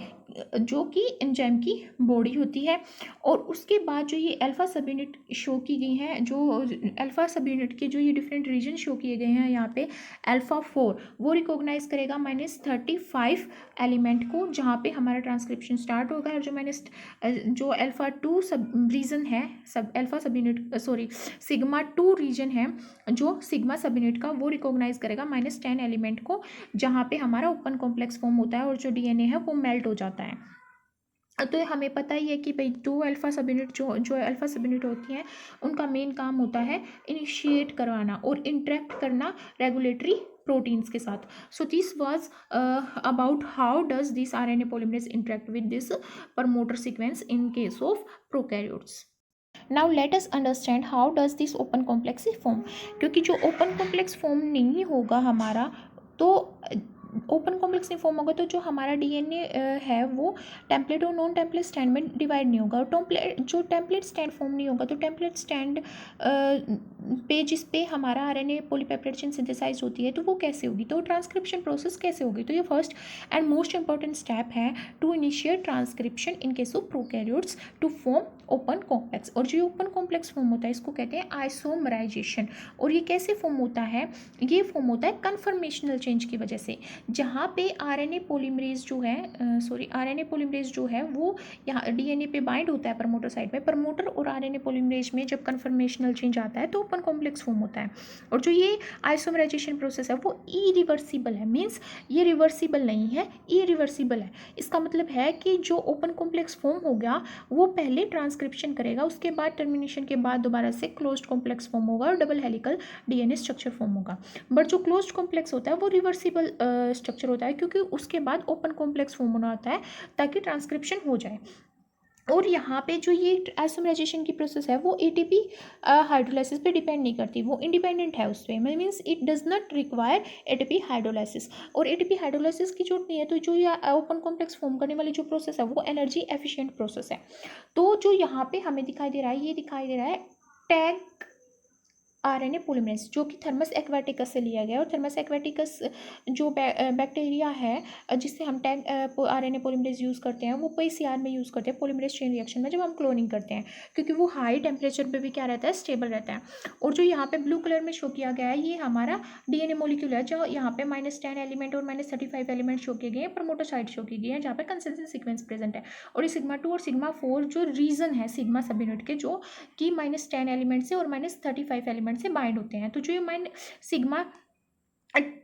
जो कि एंजाइम की बॉडी होती है। और उसके बाद जो ये अल्फा सब यूनिट शो की गई हैं, जो अल्फा सब यूनिट के जो ये डिफरेंट रीजन शो किए गए हैं यहाँ पे, अल्फा 4 वो रिकॉग्नाइज करेगा -35 एलिमेंट को, जहाँ पे हमारा ट्रांसक्रिप्शन स्टार्ट होगा। और जो अल्फा 2 सब रीजन है, सब अल्फा सब यूनिट सिग्मा 2 रीजन है जो सिग्मा सब यूनिट का, वो रिकॉग्नाइज करेगा -10 एलिमेंट को, जहाँ पे हमारा ओपन कॉम्प्लेक्स फॉर्म होता है और जो DNA है वो मेल्ट हो जाता है। तो हमें पता ही है कि भाई 2 अल्फा सब यूनिट जो अल्फा सब यूनिट होती हैं उनका मेन काम होता है इनिशिएट करवाना और इंटरेक्ट करना रेगुलेटरी प्रोटीन्स के साथ। So this was about how does this RNA polymerase interact with this promoter sequence in case of prokaryotes। Now let us understand how does this open complex form। क्योंकि जो ओपन कॉम्प्लेक्स फॉर्म नहीं होगा हमारा, तो ओपन कॉम्प्लेक्स नहीं फॉर्म होगा तो जो हमारा DNA है वो टेम्पलेट और नॉन टेम्पलेट स्टैंड में डिवाइड नहीं होगा। और जो टेम्पलेट स्टैंड फॉर्म नहीं होगा तो टेम्पलेट स्टैंड पे जिस पे हमारा आरएनए पॉलीपेप्टाइड चेन सिंथेसाइज होती है तो वो कैसे होगी, तो ट्रांसक्रिप्शन प्रोसेस कैसे होगी। तो ये first and most important step है to initiate transcription in case of prokaryotes to form open complex. और जो ओपन कॉम्प्लेक्स फॉर्म होता है इसको कहते हैं आइसोमराइजेशन। और ये कैसे फॉर्म होता है, ये फॉर्म होता है कन्फर्मेशनल चेंज की वजह से, जहाँ पे आरएनए पॉलीमरेज जो है आरएनए पॉलीमरेज जो है वो यहाँ डीएनए पे बाइंड होता है प्रमोटर साइड पे। प्रमोटर और आरएनए पॉलीमरेज में जब कन्फर्मेशनल चेंज आता है तो ओपन कॉम्प्लेक्स फॉर्म होता है। और जो ये आइसोमराइजेशन प्रोसेस है वो इरिवर्सिबल है, मीन्स ये रिवर्सिबल नहीं है, इरिवर्सिबल है। इसका मतलब है कि जो ओपन कॉम्प्लेक्स फॉर्म हो गया वो पहले ट्रांसक्रिप्शन करेगा, उसके बाद टर्मिनेशन के बाद दोबारा से क्लोज्ड कॉम्प्लेक्स फॉर्म होगा और double helical DNA structure form होगा। बट जो क्लोज्ड कॉम्प्लेक्स होता है वो रिवर्सिबल स्ट्रक्चर होता है, क्योंकि उसके बाद ओपन कॉम्प्लेक्स फॉर्म होना होता है ताकि ट्रांसक्रिप्शन हो जाए। और यहाँ पे जो ये आइसोमराइजेशन की प्रोसेस है वो एटीपी हाइड्रोलाइसिस पे डिपेंड नहीं करती, वो इंडिपेंडेंट है उस पर, means it does not require ATP hydrolysis. और एटीपी हाइड्रोलाइसिस की जरूरत नहीं है। तो जो ये ओपन कॉम्प्लेक्स फॉर्म करने वाली जो प्रोसेस है वो एनर्जी एफिशिएंट प्रोसेस है। तो जो यहाँ पे हमें दिखाई दे रहा है, ये दिखाई दे रहा है टैग आरएनए पॉलीमरेज, जो कि थर्मस एक्वाटिकस से लिया गया है। और थर्मस एक्वाटिकस जो बैक्टीरिया है जिससे हम टैग आरएनए पॉलीमरेज यूज़ करते हैं वो पीसीआर में यूज़ करते हैं, पॉलीमरेज चेन रिएक्शन में, जब हम क्लोनिंग करते हैं, क्योंकि वो हाई टेम्परेचर पे भी क्या रहता है, स्टेबल रहता है। और जो यहाँ पे ब्लू कलर में शो किया गया है ये हमारा डीएनए मॉलिक्यूल है, जो यहाँ पे -10 एलिमेंट और -35 एलिमेंट शो किए गए हैं, प्रमोटर साइड शो की गई है, जहाँ पे कंसिस्टेंट सीक्वेंस प्रेजेंट है। और ये सिग्मा 2 और सिग्मा 4 जो रीजन है सिग्मा सब यूनिट के, जो कि -10 एलिमेंट से और -35 एलिमेंट से बाइंड होते हैं। तो जो ये सिग्मा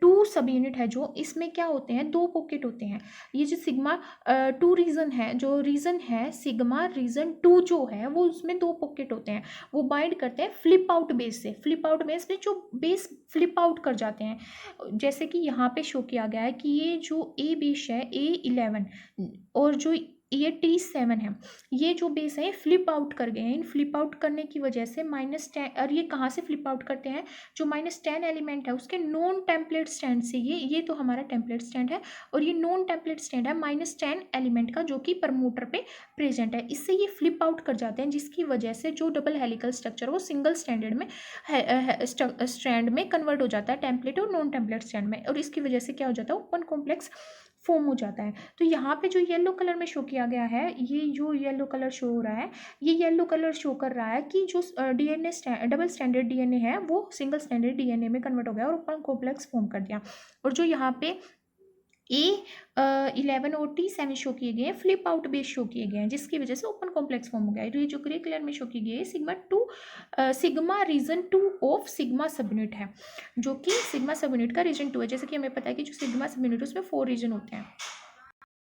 2 सब यूनिट है, जो इसमें क्या होते हैं, 2 पॉकेट होते हैं। ये जो सिग्मा 2 रीजन है, जो रीजन है सिग्मा रीजन 2 जो है वो उसमें 2 पॉकेट होते हैं, वो बाइंड करते हैं फ्लिप आउट बेस से। फ्लिप आउट बेस में जो बेस फ्लिप आउट कर जाते हैं, जैसे कि यहाँ पे शो किया गया है कि ये जो ए बेस है A11 और जो ये T7 है, ये जो बेस है फ्लिप आउट कर गए हैं। इन फ्लिप आउट करने की वजह से -10, और ये कहाँ से फ्लिप आउट करते हैं, जो -10 एलिमेंट है उसके नॉन टेम्पलेट स्टैंड से। ये तो हमारा टेम्पलेट स्टैंड है और ये नॉन टेम्पलेट स्टैंड है -10 एलिमेंट का, जो कि प्रमोटर पे प्रेजेंट है। इससे ये फ्लिप आउट कर जाते हैं, जिसकी वजह से जो डबल हेलिकल स्ट्रक्चर वो सिंगल स्टैंडर्ड में स्ट्रैंड में कन्वर्ट हो जाता है, टेम्पलेट और नॉन टेम्पलेट स्टैंड में। और इसकी वजह से क्या हो जाता है, ओपन कॉम्प्लेक्स फॉर्म हो जाता है। तो यहाँ पे जो येलो कलर में शो किया गया है, ये जो येलो कलर शो हो रहा है, ये येलो कलर शो कर रहा है कि जो डीएनए डबल स्टैंडर्ड डीएनए है वो सिंगल स्टैंडर्ड डीएनए में कन्वर्ट हो गया और ओपन कॉम्प्लेक्स फॉर्म कर दिया। और जो यहाँ पे A11 और T7 शो किए गए हैं, फ्लिप आउट बेस शो किए गए हैं, जिसकी वजह से ओपन कॉम्प्लेक्स फॉर्म हो गया है। तो ये जो ग्रे कलर में शो की गई है sigma region 2 of sigma subunit है, जो कि सिग्मा सब यूनिट का रीजन 2 है। जैसे कि हमें पता है कि जो सिग्मा सब यूनिट है उसमें 4 रीजन होते हैं।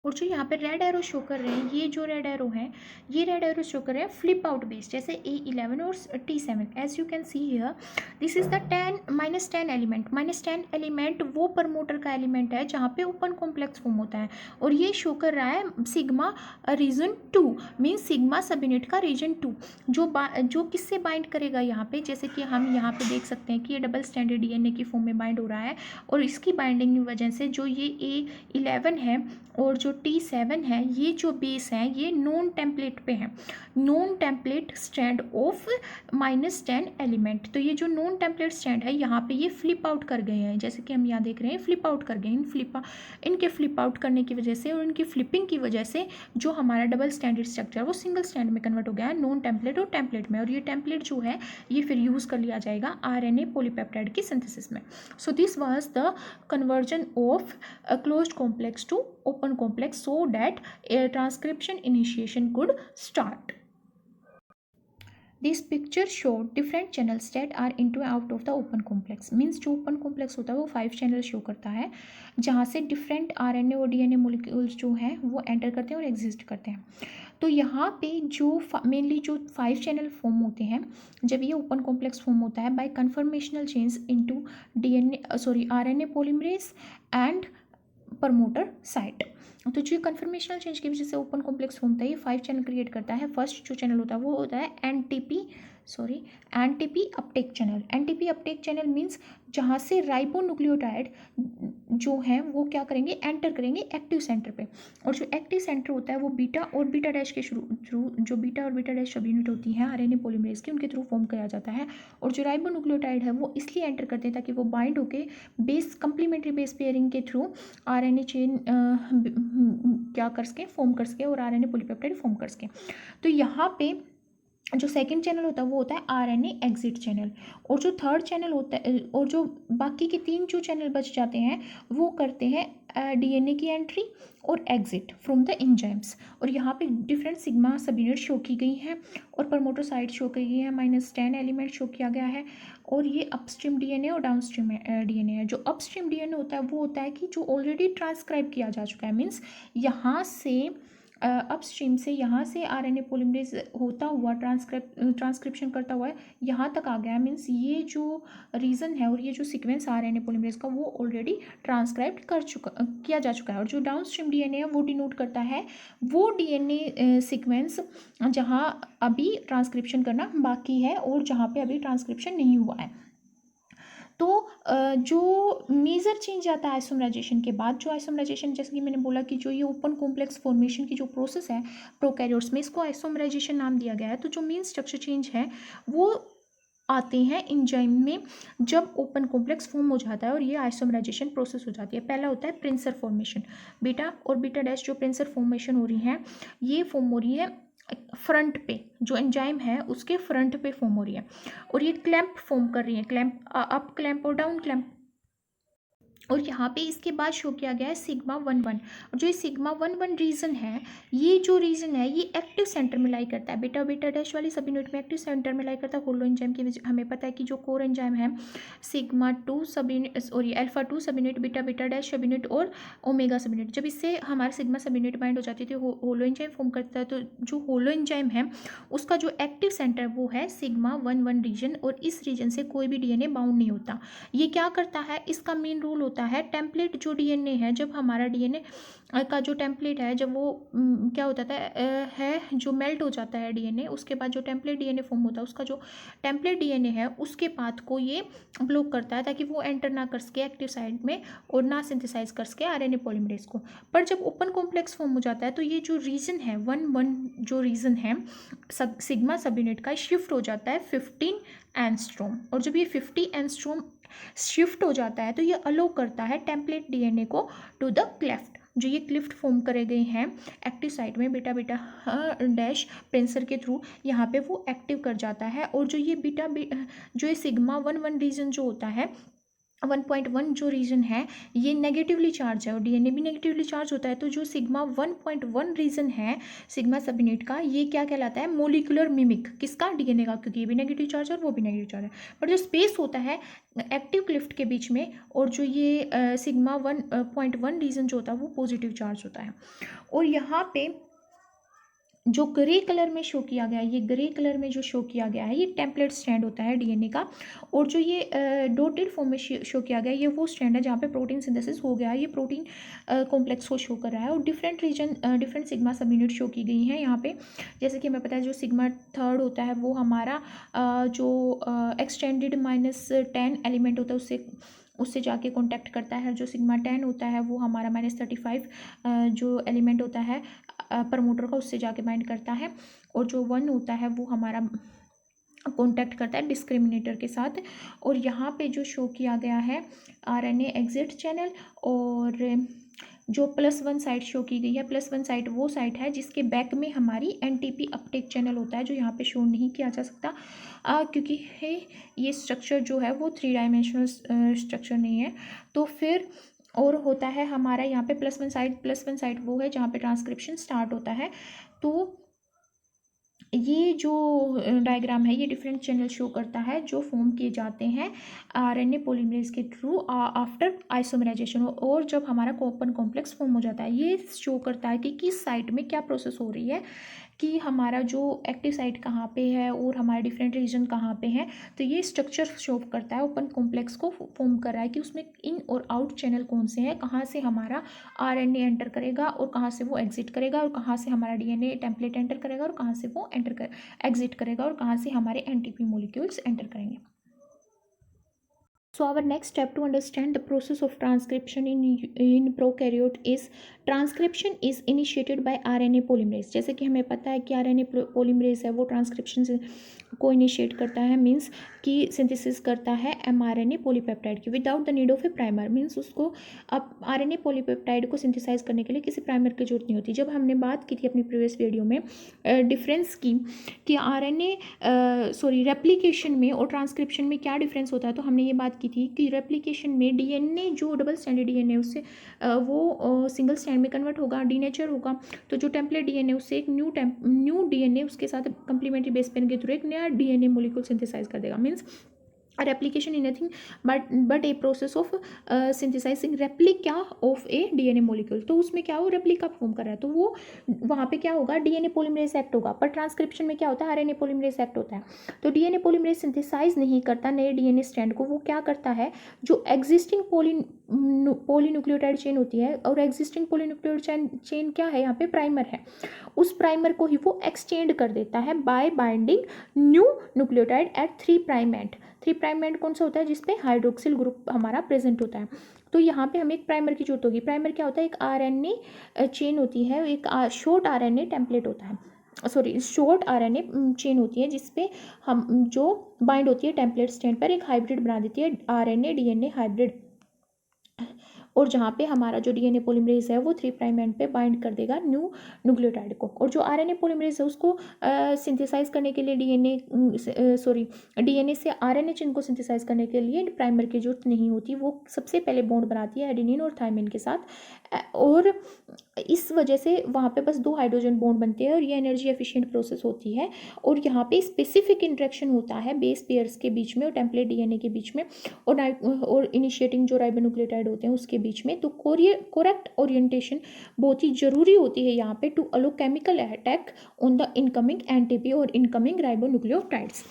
और जो यहाँ पे रेड एरो शो कर रहे हैं, ये जो रेड एरो हैं, ये रेड एरो शो कर रहे हैं फ्लिप आउट बेस, जैसे A11 और T7। As you can see here, this is the -10 element. -10 element वो प्रमोटर का एलिमेंट है जहाँ पे ओपन कॉम्प्लेक्स फॉर्म होता है। और ये शो कर रहा है sigma region 2, means sigma subunit का रीजन 2, जो किससे बाइंड करेगा यहाँ पे, जैसे कि हम यहाँ पे देख सकते हैं कि ये डबल स्टैंडर्ड डीएनए की फॉर्म में बाइंड हो रहा है। और इसकी बाइंडिंग की वजह से जो ये A11 है और जो T7 है, ये जो बेस है ये नॉन टेम्पलेट पे है, non template stand of -10 element. तो ये जो नॉन टेम्पलेट स्टैंड है यहाँ पे ये फ्लिप आउट कर गए हैं, जैसे कि हम यहाँ देख रहे हैं फ्लिप आउट कर गए। इनके फ्लिप आउट करने की वजह से और इनकी फ्लिपिंग की वजह से जो हमारा डबल स्टैंडर्ड स्ट्रक्चर वो सिंगल स्टैंड में कन्वर्ट हो गया है, नॉन टेम्पलेट और टेम्पलेट में। और ये टेम्पलेट जो है ये फिर यूज़ कर लिया जाएगा आरएनए पॉलीपेप्टाइड की सिंथेसिस में। So this was the conversion of a closed complex to open complex so that a transcription initiation could start. This picture showed different channels that are into and out of the open complex. Means जो open complex होता है वो 5 चैनल शो करता है, जहाँ से डिफरेंट आरएनए और डीएनए मोलिक्यूल्स जो हैं वो एंटर करते हैं और एग्जिस्ट करते हैं। तो यहाँ पे जो मेनली जो 5 चैनल फॉर्म होते हैं जब ये ओपन कॉम्प्लेक्स फॉर्म होता है by conformational change into RNA polymerase and promoter site. तो जो कन्फर्मेशनल चेंज की वजह से ओपन कॉम्प्लेक्स फॉर्म होता है, ये 5 चैनल क्रिएट करता है। फर्स्ट जो चैनल होता है वो होता है NTP Uptake channel. NTP Uptake channel means जहाँ से राइबोन्यूक्लियोटाइड जो है वो क्या करेंगे, एंटर करेंगे एक्टिव सेंटर पे। और जो एक्टिव सेंटर होता है वो बीटा और बीटा डैश के थ्रू, जो बीटा और बीटा डैश सब यूनिट होती हैं आरएनए पॉलीमरेज की, उनके थ्रू फॉर्म किया जाता है। और जो राइबोन्यूक्लियोटाइड है वो इसलिए एंटर करते हैं ताकि वो बाइंड होके बेस कंप्लीमेंट्री बेस पेयरिंग के थ्रू आरएनए चेन क्या कर सके, फॉर्म कर सके और आरएनए पॉलीपेप्टाइड फॉर्म कर सके। तो यहाँ पे जो सेकंड चैनल होता है वो होता है आरएनए एग्जिट चैनल। और जो थर्ड चैनल होता है, और जो बाकी के 3 जो चैनल बच जाते हैं वो करते हैं डीएनए की एंट्री और एग्जिट फ्रॉम द एंजाइम्स। और यहाँ पे different sigma subunit show की गई हैं और प्रमोटर साइट शो की गई है, -10 एलिमेंट शो किया गया है। और ये अपस्ट्रीम डीएनए और डाउनस्ट्रीम डीएनए है। जो अपस्ट्रीम डीएनए होता है वो होता है कि जो ऑलरेडी ट्रांसक्राइब किया जा चुका है, मीन्स यहाँ से अपस्ट्रीम से, यहाँ से आरएनए पॉलीमरेज होता हुआ ट्रांसक्रिप्शन करता हुआ यहाँ तक आ गया है। मीन्स ये जो रीज़न है और ये जो सीक्वेंस आरएनए पॉलीमरेज का वो ऑलरेडी ट्रांसक्राइब किया जा चुका है। और जो डाउनस्ट्रीम डीएनए है वो डिनोट करता है वो डीएनए सीक्वेंस जहाँ अभी ट्रांसक्रिप्शन करना बाकी है और जहाँ पे अभी ट्रांसक्रिप्शन नहीं हुआ है। तो जो मेजर चेंज आता है आइसोमराइजेशन के बाद, जो आइसोमराइजेशन जैसे कि मैंने बोला कि जो ये ओपन कॉम्प्लेक्स फॉर्मेशन की जो प्रोसेस है प्रोकैरियोट्स में, इसको आइसोमराइजेशन नाम दिया गया है। तो जो मेन स्ट्रक्चर चेंज है वो आते हैं एंजाइम में जब ओपन कॉम्प्लेक्स फॉर्म हो जाता है और ये आइसोमराइजेशन प्रोसेस हो जाती है। पहला होता है प्रिंसर फॉर्मेशन, बीटा और बीटा डैश जो प्रिंसर फॉर्मेशन हो रही हैं ये फॉर्म हो रही है फ्रंट पे, जो एंजाइम है उसके फ्रंट पे फॉर्म हो रही है। और ये क्लैंप फॉर्म कर रही है, क्लैंप अप क्लैंप और डाउन क्लैंप। और यहाँ पे इसके बाद शो किया गया है सिग्मा 1,1। और जो ये सिग्मा 1,1 रीजन है, ये जो रीजन है ये एक्टिव सेंटर में लाई करता है। बीटा बीटा डैश वाली सब यूनिट में एक्टिव सेंटर में लाई करता है। होलो एंजाइम की हमें पता है कि जो कोर एंजाइम है सिग्मा 2 सब यूनिट और ये अल्फा 2 सब यूनिट, बीटा बीटा डैश सब यूनिट और ओमेगा सब यूनिट, जब इससे हमारे सिग्मा सब यूनिट बाइंड हो जाती है तो होलो एंजाइम फॉर्म करता है। तो जो होलो एंजाइम है उसका जो एक्टिव सेंटर वो है सिग्मा 1,1 रीजन, और इस रीजन से कोई भी डीएनए बाउंड नहीं होता। ये क्या करता है, इसका मेन रोल होता है टेम्पलेट जो डीएनए है, जब हमारा डीएनए का जो टेम्पलेट है जब वो क्या होता है जो मेल्ट हो जाता है डीएनए, उसके बाद जो टेम्पलेट डीएनए फॉर्म होता है उसका जो टेम्पलेट डीएनए है उसके पाथ को ये ब्लॉक करता है ताकि वो एंटर ना कर सके एक्टिव साइड में और ना सिंथेसाइज कर सके आरएनए पॉलीमरेज को। पर जब ओपन कॉम्प्लेक्स फॉर्म हो जाता है तो ये जो रीजन है 1,1 जो रीजन है सिग्मा सब यूनिट का शिफ्ट हो जाता है 15 एंगस्ट्रॉम। और जब ये 50 एंगस्ट्रॉम शिफ्ट हो जाता है तो ये अलो करता है टेम्पलेट डीएनए को टू द क्लेफ्ट। जो ये क्लिफ्ट फॉर्म करे गए हैं एक्टिव साइट में बीटा बीटा डैश प्रिंसर के थ्रू, यहाँ पे वो एक्टिव कर जाता है। और जो ये जो ये सिग्मा 1,1 रीजन जो होता है 1.1 जो रीजन है ये नेगेटिवली चार्ज है और डीएनए भी नेगेटिवली चार्ज होता है। तो जो सिग्मा 1.1 रीजन है सिग्मा सब यूनिट का, ये क्या कहलाता है, मोलिकुलर मिमिक किसका, डीएनए का, क्योंकि ये भी नेगेटिव चार्ज है और वो भी नेगेटिव चार्ज है। पर जो स्पेस होता है एक्टिव क्लिफ्ट के बीच में और जो ये सिग्मा 1.1 रीजन जो होता है वो पॉजिटिव चार्ज होता है। और यहाँ पे जो ग्रे कलर में शो किया गया है, ये ग्रे कलर में जो शो किया गया है ये टेम्पलेट स्ट्रैंड होता है डीएनए का। और जो ये डॉटेड फॉर्म में शो किया गया है ये वो स्ट्रैंड है जहाँ पे प्रोटीन सिंथेसिस हो गया है, ये प्रोटीन कॉम्प्लेक्स को शो कर रहा है। और different region different sigma subunit show की गई हैं यहाँ पे। जैसे कि हमें पता है जो सिग्मा 3 होता है वो हमारा जो एक्सटेंडेड -10 एलिमेंट होता है उससे जाके कांटेक्ट करता है। जो सिग्मा 10 होता है वो हमारा -35 जो एलिमेंट होता है प्रमोटर का उससे जाके बाइंड करता है। और जो 1 होता है वो हमारा कांटेक्ट करता है डिस्क्रिमिनेटर के साथ। और यहाँ पे जो शो किया गया है आरएनए एग्जिट चैनल, और जो +1 साइट शो की गई है, +1 साइट वो साइट है जिसके बैक में हमारी एनटीपी अपटेक चैनल होता है जो यहाँ पे शो नहीं किया जा सकता क्योंकि ये स्ट्रक्चर जो है वो 3 डायमेंशनल स्ट्रक्चर नहीं है। तो फिर और होता है हमारा यहाँ पे +1 साइट वो है जहाँ पे ट्रांसक्रिप्शन स्टार्ट होता है। तो ये जो डायग्राम है ये डिफरेंट चैनल शो करता है जो फॉर्म किए जाते हैं आरएनए पॉलीमरेज के थ्रू आफ्टर आइसोमराइजेशन। और जब हमारा ओपन कॉम्प्लेक्स फॉर्म हो जाता है ये शो करता है कि किस साइट में क्या प्रोसेस हो रही है, कि हमारा जो एक्टिव साइट कहाँ पे है और हमारे डिफरेंट रीजन कहाँ पे हैं। तो ये स्ट्रक्चर शो करता है ओपन कॉम्प्लेक्स को फॉर्म कर रहा है कि उसमें इन और आउट चैनल कौन से हैं, कहाँ से हमारा आरएनए एंटर करेगा और कहाँ से वो एग्जिट करेगा, और कहाँ से हमारा डीएनए टेम्पलेट एंटर करेगा और कहाँ से वो एग्जिट करेगा, और कहाँ से हमारे एनटीपी मॉलिक्यूल्स एंटर करेंगे। So our next step to understand the process of transcription in prokaryote is transcription is initiated by RNA polymerase. जैसे कि हमें पता है कि आरएनए पोलीमरेज है वो ट्रांसक्रिप्शन को इनिशिएट करता है, मीन्स कि सिंथेसिस करता है एमआरएनए पॉलीपेप्टाइड की without the need of A primer. Means उसको अब आरएनए पॉलीपेप्टाइड को सिंथेसाइज करने के लिए किसी प्राइमर की जरूरत नहीं होती। जब हमने बात की थी अपनी प्रीवियस वीडियो में डिफरेंस की कि आरएनए रेप्लिकेशन में और ट्रांसक्रिप्शन में क्या डिफरेंस होता है, तो हमने ये बात की थी कि रेप्लिकेशन में डीएनए जो डबल स्ट्रैंडेड डीएनए उससे वो सिंगल स्ट्रैंड में कन्वर्ट होगा, डीनेचर होगा। तो जो टेम्पलेट डीएनए उससे एक न्यू डीएनए उसके साथ कंप्लीमेंट्री बेस पेयर के थ्रू एक नया डीएनए मॉलिक्यूल सिंथेसाइज कर देगा। Means replication in nothing but a process of synthesizing replica of a DNA molecule। तो उसमें क्या हो, रेप्लिका फॉर्म कर रहा है, तो वो वहाँ पे क्या होगा, डीएनए पॉलीमरेज एक्ट होगा। पर ट्रांसक्रिप्शन में क्या होता है, आरएनए पॉलीमरेज एक्ट होता है। तो डीएनए पॉलीमरेज सिंथेसाइज नहीं करता नए डीएनए स्ट्रैंड को, वो क्या करता है, जो एग्जिस्टिंग पॉलीन्यूक्लियोटाइड चेन होती है, और एग्जिस्टिंग पॉलीन्यूक्लियोटाइड चेन क्या है, यहाँ पे प्राइमर है, उस प्राइमर को ही वो एक्सटेंड कर देता है by binding new nucleotide at 3' end. 3' end कौन सा होता है, जिसपे हाइड्रोक्सिल ग्रुप हमारा प्रेजेंट होता है। तो यहाँ पे हमें एक प्राइमर की जरूरत होगी। प्राइमर क्या होता है, एक आरएनए चेन होती है, एक शॉर्ट आरएनए टेम्पलेट होता है, शॉर्ट आरएनए चेन होती है, जिसपे हम जो बाइंड होती है टेम्पलेट स्ट्रैंड पर, एक हाइब्रिड बना देती है, आरएनए डीएनए हाइब्रिड। और जहाँ पे हमारा जो डीएनए पॉलीमरेज है वो 3' एंड पे बाइंड कर देगा न्यू न्यूक्लियोटाइड को। और जो आरएनए पॉलीमरेज है उसको सिंथेसाइज करने के लिए डीएनए से आरएनए चेन को सिंथेसाइज करने के लिए प्राइमर की जरूरत नहीं होती। वो सबसे पहले बॉन्ड बनाती है एडेनिन और थायमिन के साथ, और इस वजह से वहाँ पे बस 2 हाइड्रोजन बॉन्ड बनते हैं, और ये एनर्जी एफिशिएंट प्रोसेस होती है। और यहाँ पे स्पेसिफिक इंटरेक्शन होता है बेस पेयर्स के बीच में और टेम्पलेट डीएनए के बीच में, और इनिशिएटिंग जो राइबोन्यूक्लियोटाइड होते हैं उसके बीच में। तो कोरेक्ट ओरिएंटेशन बहुत ही जरूरी होती है यहाँ पे, to allow chemical attack on the incoming NTP और इनकमिंग राइबोन्यूक्लियोटाइड्स।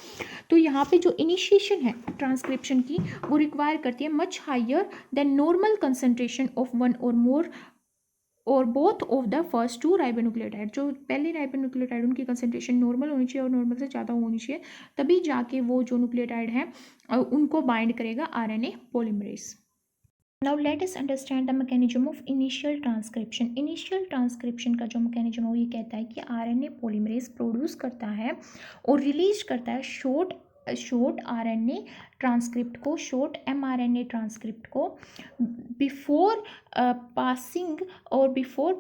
तो यहाँ पे जो इनिशिएशन है ट्रांसक्रिप्शन की, वो रिक्वायर करती है much higher than normal concentration of one और मोर और both of the first 2 ribonucleotide. जो पहले राइबोन्यूक्लियोटाइड उनकी कंसंट्रेशन नॉर्मल होनी चाहिए और नॉर्मल से ज़्यादा होनी चाहिए, तभी जाके वो जो न्यूक्लियोटाइड है उनको बाइंड करेगा RNA polymerase. Now let us understand the mechanism of initial transcription। Initial transcription का जो मैकेनिज्म है वो ये कहता है कि आरएनए पॉलीमरेज प्रोड्यूस करता है और रिलीज करता है शॉर्ट आरएनए ट्रांसक्रिप्ट को, शॉर्ट एमआरएनए ट्रांसक्रिप्ट को before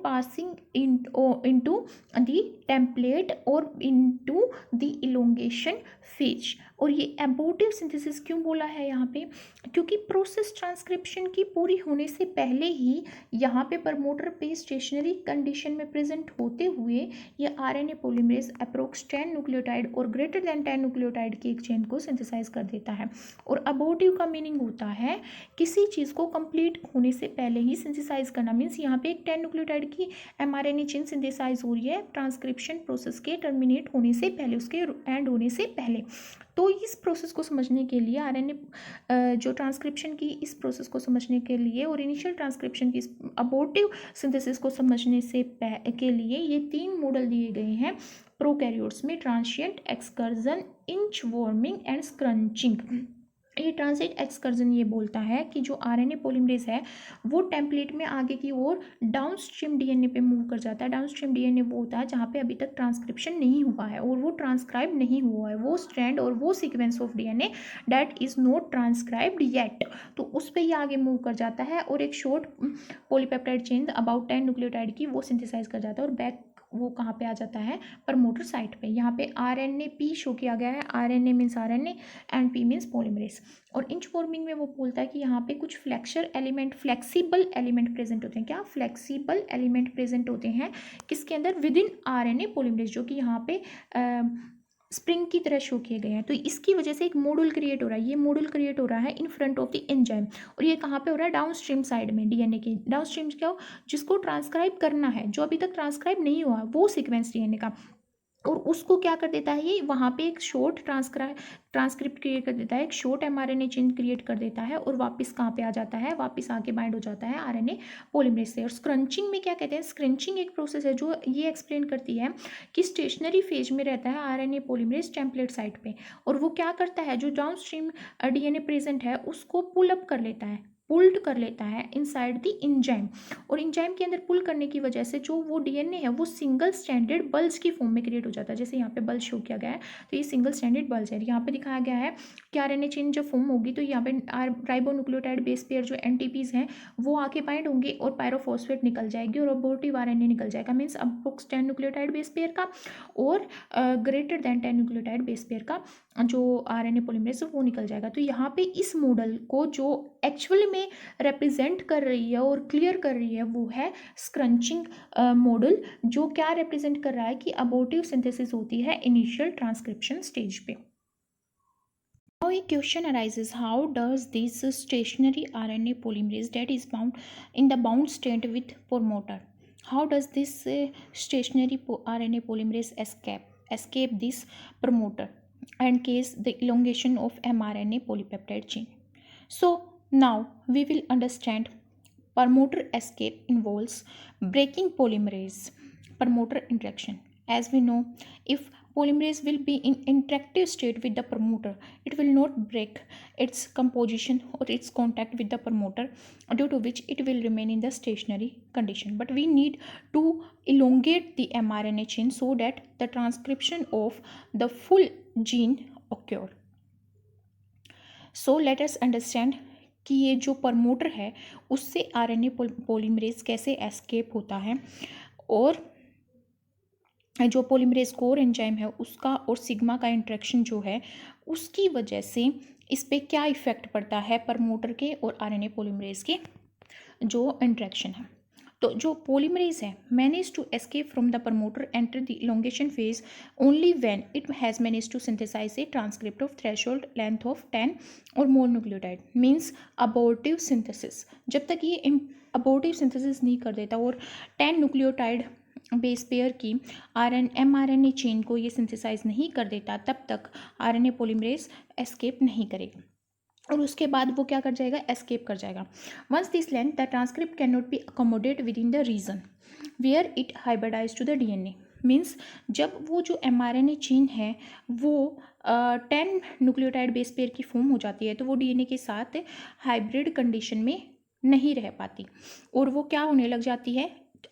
passing into the template और इनटू द इलोंगेशन फेज। और ये एबॉर्टिव सिंथेसिस क्यों बोला है यहाँ पे, क्योंकि प्रोसेस ट्रांसक्रिप्शन की पूरी होने से पहले ही यहाँ पे प्रमोटर पे स्टेशनरी कंडीशन में प्रेजेंट होते हुए ये आरएनए पॉलीमरेज अप्रोक्स 10 न्यूक्लियोटाइड और ग्रेटर देन 10 न्यूक्लियोटाइड की एक चेन को सिंथेसाइज कर देता है। और अबॉर्टिव का मीनिंग होता है किसी चीज़ को कंप्लीट होने से पहले ही सिंथेसाइज करना। मीन्स यहाँ पे एक 10 न्यूक्लियोटाइड की एमआरएनए चेन सिंथेसाइज हो रही है ट्रांसक्रिप्शन प्रोसेस के टर्मिनेट होने से पहले, उसके एंड होने से पहले। तो इस प्रोसेस को समझने के लिए आरएनए जो ट्रांसक्रिप्शन की इस प्रोसेस को समझने के लिए और इनिशियल ट्रांसक्रिप्शन की अबॉर्टिव सिंथेसिस को समझने से के लिए ये 3 मॉडल दिए गए हैं प्रोकैरियोट्स में, transient, excursion, inchworming and scrunching. ये ट्रांसिएंट एक्सकर्जन ये बोलता है कि जो आरएनए पॉलीमरेज है वो टेम्पलेट में आगे की ओर डाउनस्ट्रीम डीएनए पे मूव कर जाता है। डाउनस्ट्रीम डीएनए वो होता है जहाँ पे अभी तक ट्रांसक्रिप्शन नहीं हुआ है और वो ट्रांसक्राइब नहीं हुआ है, वो स्ट्रैंड और वो sequence of DNA that is not transcribed yet, तो उस पर ये आगे मूव कर जाता है और एक short polypeptide chain about 10 nucleotide की वो सिंथेसाइज कर जाता है और बैक वो कहाँ पे आ जाता है, प्रमोटर साइट पे। यहाँ पे आरएनए पी शो किया गया है, RNA means RNA and P means polymerase. और इंच फॉर्मिंग में वो बोलता है कि यहाँ पे कुछ फ्लेक्सिबल एलिमेंट प्रेजेंट होते हैं। क्या फ्लेक्सिबल एलिमेंट प्रेजेंट होते हैं किसके अंदर, विद इन आरएनए पॉलीमरेज, जो कि यहाँ पे स्प्रिंग की तरह शो किए गए हैं। तो इसकी वजह से एक मॉड्यूल क्रिएट हो रहा है, ये मॉड्यूल क्रिएट हो रहा है in front of the enzyme, और ये कहाँ पे हो रहा है, डाउन स्ट्रीम साइड में डीएनए की। डाउन स्ट्रीम क्या हो, जिसको ट्रांसक्राइब करना है, जो अभी तक ट्रांसक्राइब नहीं हुआ वो सीक्वेंस डीएनए का, और उसको क्या कर देता है, ये वहाँ पे एक शॉर्ट ट्रांसक्रिप्ट क्रिएट कर देता है, एक शॉर्ट एमआरएनए चेन क्रिएट कर देता है और वापस कहाँ पे आ जाता है, वापस आके बाइंड हो जाता है आरएनए पॉलीमरेज से। और स्क्रंचिंग में क्या कहते हैं, स्क्रंचिंग एक प्रोसेस है जो ये एक्सप्लेन करती है कि स्टेशनरी फेज में रहता है आरएनए पॉलीमरेज टेम्पलेट साइट पे, और वो क्या करता है, जो डाउनस्ट्रीम डीएनए प्रेजेंट है उसको पुल अप कर लेता है, पुल्ड कर लेता है इनसाइड द इंजाइम, और इंजाइम के अंदर पुल करने की वजह से जो वो डीएनए है वो सिंगल स्टैंडर्ड बल्ज की फॉर्म में क्रिएट हो जाता है। जैसे यहाँ पे बल्ज शो किया गया है, तो ये सिंगल स्टैंडर्ड बल्ज है। यहाँ पे दिखाया गया है कि आरएनए चेन जब फॉर्म होगी तो यहाँ पे राइबोन्यूक्लियोटाइड बेस पेयर जो एनटीपीज हैं वो आके बाइंड होंगे और पायरोफॉस्फेट निकल जाएगी और अबॉर्टिव आरएनए निकल जाएगा, means approx 10 nucleotide base pair का और greater than 10 nucleotide base pair का जो आरएनए पॉलीमरेज वो निकल जाएगा। तो यहाँ पे इस मॉडल को जो एक्चुअली में रिप्रेजेंट कर रही है और क्लियर कर रही है वो है स्क्रंचिंग मॉडल, जो क्या रिप्रेजेंट कर रहा है कि अबॉर्टिव सिंथेसिस होती है इनिशियल ट्रांसक्रिप्शन स्टेज पे। Now a question arises, how does this stationary RNA polymerase that is bound in the bound state with promoter, how does this stationary RNA polymerase escape this promoter and cause the elongation of mRNA polypeptide chain? So now we will understand promoter escape involves breaking polymerase promoter interaction. As we know, if polymerase will be in interactive state with the promoter, it will not break its composition or its contact with the promoter, due to which it will remain in the stationary condition. But we need to elongate the mRNA chain so that the transcription of the full gene occur. So let us understand कि ये जो प्रमोटर है उससे आरएनए पॉलीमरेज कैसे एस्केप होता है, और जो पॉलीमरेज कोर एंजाइम है उसका और सिग्मा का इंटरेक्शन जो है उसकी वजह से इस पर क्या इफेक्ट पड़ता है प्रमोटर के और आरएनए पॉलीमरेज के जो इंटरेक्शन है। तो जो पॉलीमरेज है manage to escape from the promoter enter the elongation phase only when it has manage to synthesise a transcript of threshold length of 10 और more nucleotide, means abortive synthesis. जब तक ये अबॉर्टिव सिंथेसिस नहीं कर देता और 10 न्यूक्लियोटाइड बेस पेयर की mRNA चेन को ये सिंथेसाइज नहीं कर देता तब तक आरएनए पॉलीमरेज एस्केप नहीं करेगा, और उसके बाद वो क्या कर जाएगा, एस्केप कर जाएगा। Once this length the transcript can not be accommodate with in the region where it hybridise to the DNA, means जब वो जो mRNA चेन है वो 10 न्यूक्लियोटाइड बेस पेयर की फॉर्म हो जाती है तो वो डीएनए के साथ हाइब्रिड कंडीशन में नहीं रह पाती, और वो क्या होने लग जाती है,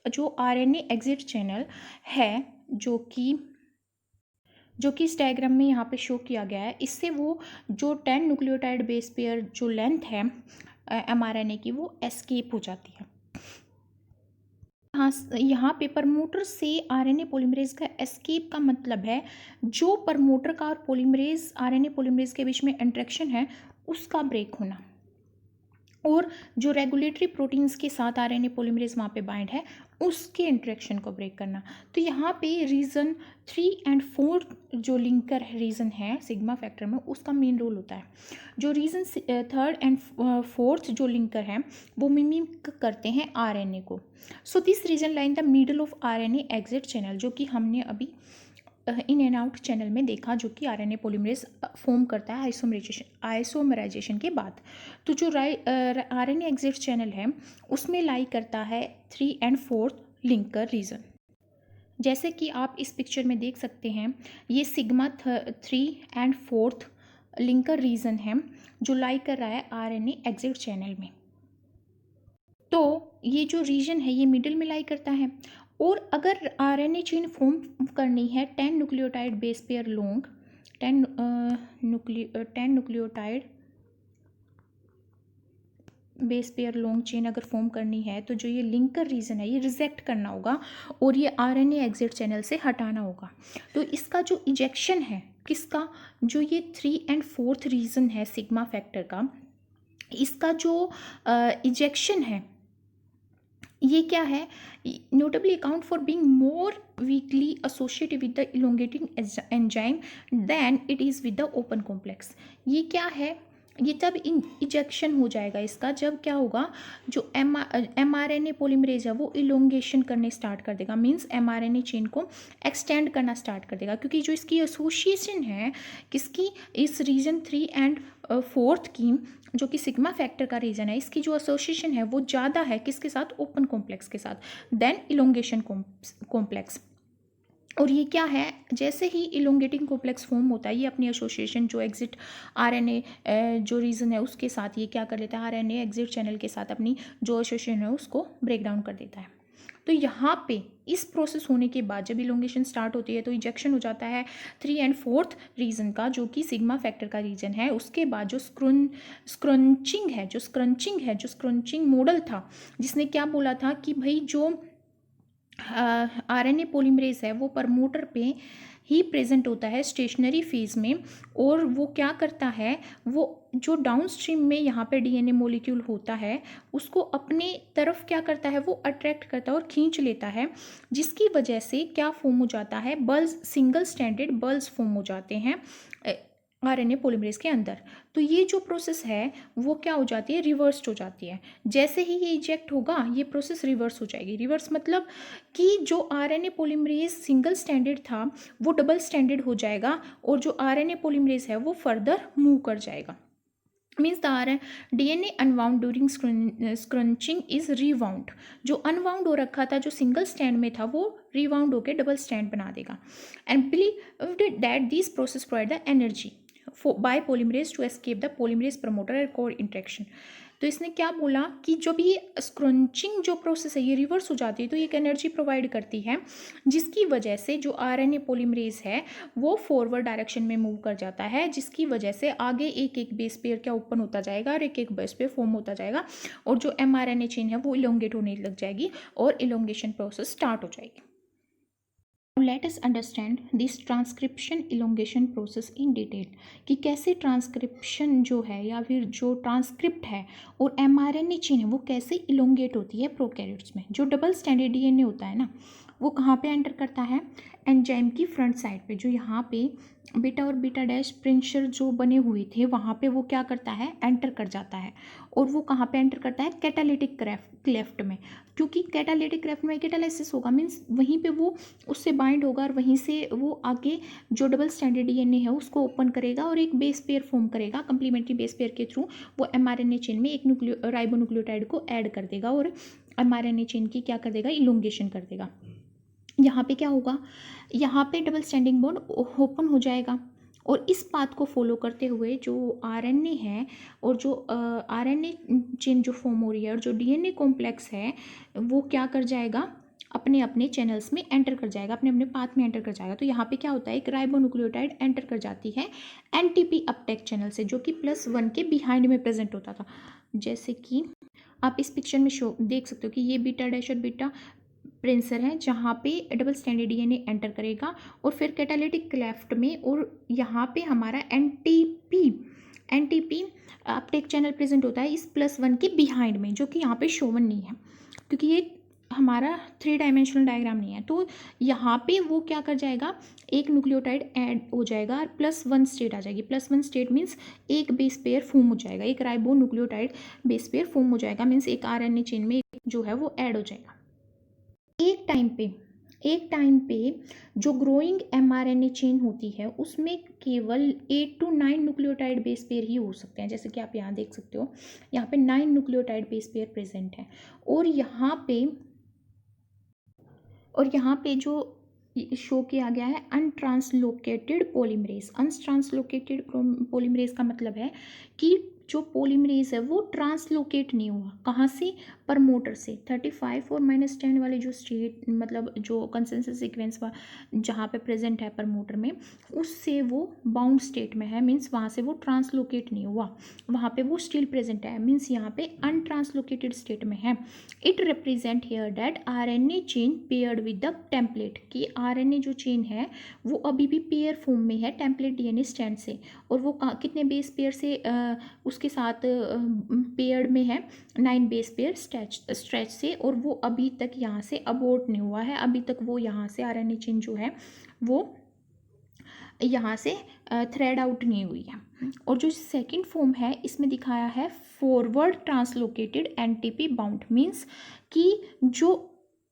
जो आरएनए एग्जिट चैनल है जो कि इस डायग्राम में यहाँ पे शो किया गया है, इससे वो जो 10 न्यूक्लियोटाइड बेस पेयर जो लेंथ है mRNA की वो एस्केप हो जाती है। यहाँ पे प्रमोटर से आरएनए पॉलीमरेज का एस्केप का मतलब है जो प्रमोटर का और पॉलीमरेज आरएनए पॉलीमरेज के बीच में इंटरेक्शन है उसका ब्रेक होना, और जो रेगुलेटरी प्रोटीन्स के साथ आरएनए पॉलीमरेज वहाँ पे बाइंड है उसके इंटरेक्शन को ब्रेक करना। तो यहाँ पे रीजन 3 और 4 जो लिंकर रीजन है सिग्मा फैक्टर में उसका मेन रोल होता है। जो रीजन 3rd और 4th जो लिंकर है वो मिमिक करते हैं आरएनए को। So this region line the middle of RNA exit channel, जो कि हमने अभी इन एंड आउट चैनल में देखा, जो कि आरएनए पॉलीमरेज फॉर्म करता है आइसोमराइजेशन के बाद। तो जो आरएनए एग्जिट चैनल है उसमें लाई करता है 3 और 4th लिंकर रीजन। जैसे कि आप इस पिक्चर में देख सकते हैं ये सिग्मा 3 और 4th लिंकर रीजन है जो लाई कर रहा है आरएनए एग्जिट चैनल में। तो ये जो रीजन है ये मिडिल में लाई करता है, और अगर आरएनए चेन फॉर्म करनी है 10 nucleotide base pair long 10 nucleotide base pair long chain अगर फॉर्म करनी है तो जो ये लिंकर रीजन है ये रिजेक्ट करना होगा और ये आरएनए एग्जिट चैनल से हटाना होगा। तो इसका जो इजेक्शन है किसका, जो ये 3 और 4th रीजन है सिग्मा फैक्टर का, इसका जो इजेक्शन है ये क्या है, notably account for being more weakly associated with the elongating enzyme than it is with the open complex. ये क्या है, ये तब इजेक्शन हो जाएगा इसका, जब क्या होगा, जो mRNA पॉलीमरेज है वो इलोंगेशन करने स्टार्ट कर देगा, मींस mRNA चेन को एक्सटेंड करना स्टार्ट कर देगा, क्योंकि जो इसकी एसोसिएशन है किसकी, इस रीजन 3 एंड 4 की, जो कि सिग्मा फैक्टर का रीजन है, इसकी जो एसोसिएशन है वो ज़्यादा है किसके साथ, ओपन कॉम्प्लेक्स के साथ, देन इलोंगेशन कॉम्प्लेक्स। और ये क्या है, जैसे ही इलोंगेटिंग कॉम्प्लेक्स फॉर्म होता है, ये अपनी एसोसिएशन जो एग्जिट आरएनए जो रीजन है उसके साथ ये क्या कर लेता है, आरएनए एग्जिट चैनल के साथ अपनी जो एसोसिएशन है उसको ब्रेक डाउन कर देता है। तो यहाँ पे इस प्रोसेस होने के बाद जब इलोंगेशन स्टार्ट होती है तो इजेक्शन हो जाता है 3 एंड 4 रीजन का, जो कि सिग्मा फैक्टर का रीजन है। उसके बाद जो स्क्रंचिंग मॉडल था, जिसने क्या बोला था कि भाई जो आरएनए पॉलीमरेज है वो प्रमोटर पे ही प्रेजेंट होता है स्टेशनरी फेज में, और वो क्या करता है, वो जो डाउनस्ट्रीम में यहाँ पे डीएनए मॉलिक्यूल होता है उसको अपने तरफ क्या करता है, वो अट्रैक्ट करता है और खींच लेता है, जिसकी वजह से क्या फॉर्म हो जाता है, balls, single standard balls form हो जाते हैं आरएनए पॉलीमरेज के अंदर। तो ये जो प्रोसेस है वो क्या हो जाती है, रिवर्स्ड हो जाती है। जैसे ही ये इजेक्ट होगा ये प्रोसेस रिवर्स हो जाएगी। रिवर्स मतलब कि जो आरएनए पॉलीमरेज सिंगल स्टैंडर्ड था वो डबल स्टैंडर्ड हो जाएगा, और जो आरएनए पॉलीमरेज है वो फर्दर मूव कर जाएगा। Means the DNA unwound during scrunching is rewound. जो अनवाउंड हो रखा था, जो सिंगल स्टैंड में था, वो रीवाउंड होकर डबल स्टैंड बना देगा। And believe that this process provide the energy by polymerase to escape the polymerase promoter और कोर इंटरेक्शन। तो इसने क्या बोला कि जब ये स्क्रंचिंग जो प्रोसेस है ये रिवर्स हो जाती है तो ये एक एनर्जी प्रोवाइड करती है, जिसकी वजह से जो आरएनए पॉलीमरेज है वो फॉरवर्ड डायरेक्शन में मूव कर जाता है, जिसकी वजह से आगे एक एक बेस पेयर क्या ओपन होता जाएगा और एक एक बेस पेयर फॉर्म होता जाएगा, और जो mRNA चेन है वो इलोंगेट होने लग जाएगी और इलोंगेशन प्रोसेस स्टार्ट हो जाएगी। Let us understand this transcription elongation process in detail, कि कैसे ट्रांसक्रिप्शन जो है या फिर जो ट्रांसक्रिप्ट है और mRNA चेन है वो कैसे इलोंगेट होती है प्रोकैरियोट्स में। जो डबल स्टैंडर्ड डीएनए होता है ना, वो कहाँ पे एंटर करता है, एंजाइम की फ्रंट साइड पे, जो यहाँ पे बीटा और बीटा डैश प्रिंशर जो बने हुए थे वहाँ पे वो क्या करता है, एंटर कर जाता है। और वो कहाँ पे एंटर करता है, कैटालिटिक क्लेफ्ट में, क्योंकि कैटालिटिक क्लेफ्ट में कैटालाइसिस होगा, मीन्स वहीं पे वो उससे बाइंड होगा और वहीं से वो आगे जो डबल स्टैंडर्ड डीएनए है उसको ओपन करेगा और एक बेस पेयर फॉर्म करेगा। कंप्लीमेंट्री बेस पेयर के थ्रू वो mRNA चेन में एक राइबोन्यूक्लियोटाइड को ऐड कर देगा और mRNA चेन की क्या कर देगा, इलोंगेशन कर देगा। यहाँ पे क्या होगा, यहाँ पे डबल स्टैंडिंग बॉन्ड ओपन हो जाएगा, और इस पाथ को फॉलो करते हुए जो आरएनए है और जो आरएनए चेन जो फॉर्म हो रही है और जो डीएनए कॉम्प्लेक्स है वो क्या कर जाएगा, अपने अपने चैनल्स में एंटर कर जाएगा, अपने अपने पाथ में एंटर कर जाएगा। तो यहाँ पे क्या होता है, एक राइबोन्यूक्लियोटाइड एंटर कर जाती है एनटीपी अपटेक चैनल से, जो कि +1 के बिहाइंड में प्रेजेंट होता था। जैसे कि आप इस पिक्चर में शो देख सकते हो कि ये बीटा डैश और बीटा प्रिंसर है, जहाँ पे डबल स्टैंडर्ड डीएनए एंटर करेगा और फिर कैटालिटिक क्लेफ्ट में, और यहाँ पे हमारा एनटीपी अपटेक चैनल प्रेजेंट होता है इस +1 के बिहाइंड में, जो कि यहाँ पे शोवन नहीं है क्योंकि ये हमारा 3 डायमेंशनल डायग्राम नहीं है। तो यहाँ पे वो क्या कर जाएगा, एक न्यूक्लियोटाइड ऐड हो जाएगा और +1 स्टेट आ जाएगी। +1 स्टेट मीन्स एक बेस पेयर फॉर्म हो जाएगा, एक ribo nucleotide base pair form हो जाएगा, मीन्स एक आरएनए चेन में जो है वो ऐड हो जाएगा। एक टाइम पे जो ग्रोइंग mRNA चेन होती है उसमें केवल 8 to 9 न्यूक्लियोटाइड बेस पेयर ही हो सकते हैं। जैसे कि आप यहाँ देख सकते हो, यहाँ पे 9 न्यूक्लियोटाइड बेस पेयर प्रेजेंट है, और यहाँ पे जो शो किया गया है अनट्रांसलोकेटेड पॉलीमरेज। अनट्रांसलोकेटेड पॉलीमरेज का मतलब है कि जो पॉलीमरेज है वो ट्रांसलोकेट नहीं हुआ, कहाँ से, प्रमोटर से। 35 और -10 वाले जो स्टेट मतलब जो कंसेंसस सीक्वेंस जहाँ पे प्रेजेंट है प्रमोटर में, उससे वो बाउंड स्टेट में है, मीन्स वहाँ से वो ट्रांसलोकेट नहीं हुआ, वहाँ पे वो स्टिल प्रेजेंट है, मीन्स यहाँ पे अनट्रांसलोकेटेड स्टेट में है। It represent here that RNA chain paired with the template, कि आरएनए जो चेन है वो अभी भी पेयर फॉर्म में है टेम्पलेट डीएनए स्ट्रैंड से, और वो कितने बेस पेयर से उसके साथ पेयर्ड में है, 9 बेस पेयर स्ट्रेच से, और वो अभी तक यहाँ से अबोर्ट नहीं हुआ है, अभी तक वो यहाँ से आरएनए चेन जो है वो यहाँ से थ्रेड आउट नहीं हुई है। और जो सेकंड फॉर्म है इसमें दिखाया है forward translocated NTP bound, means कि जो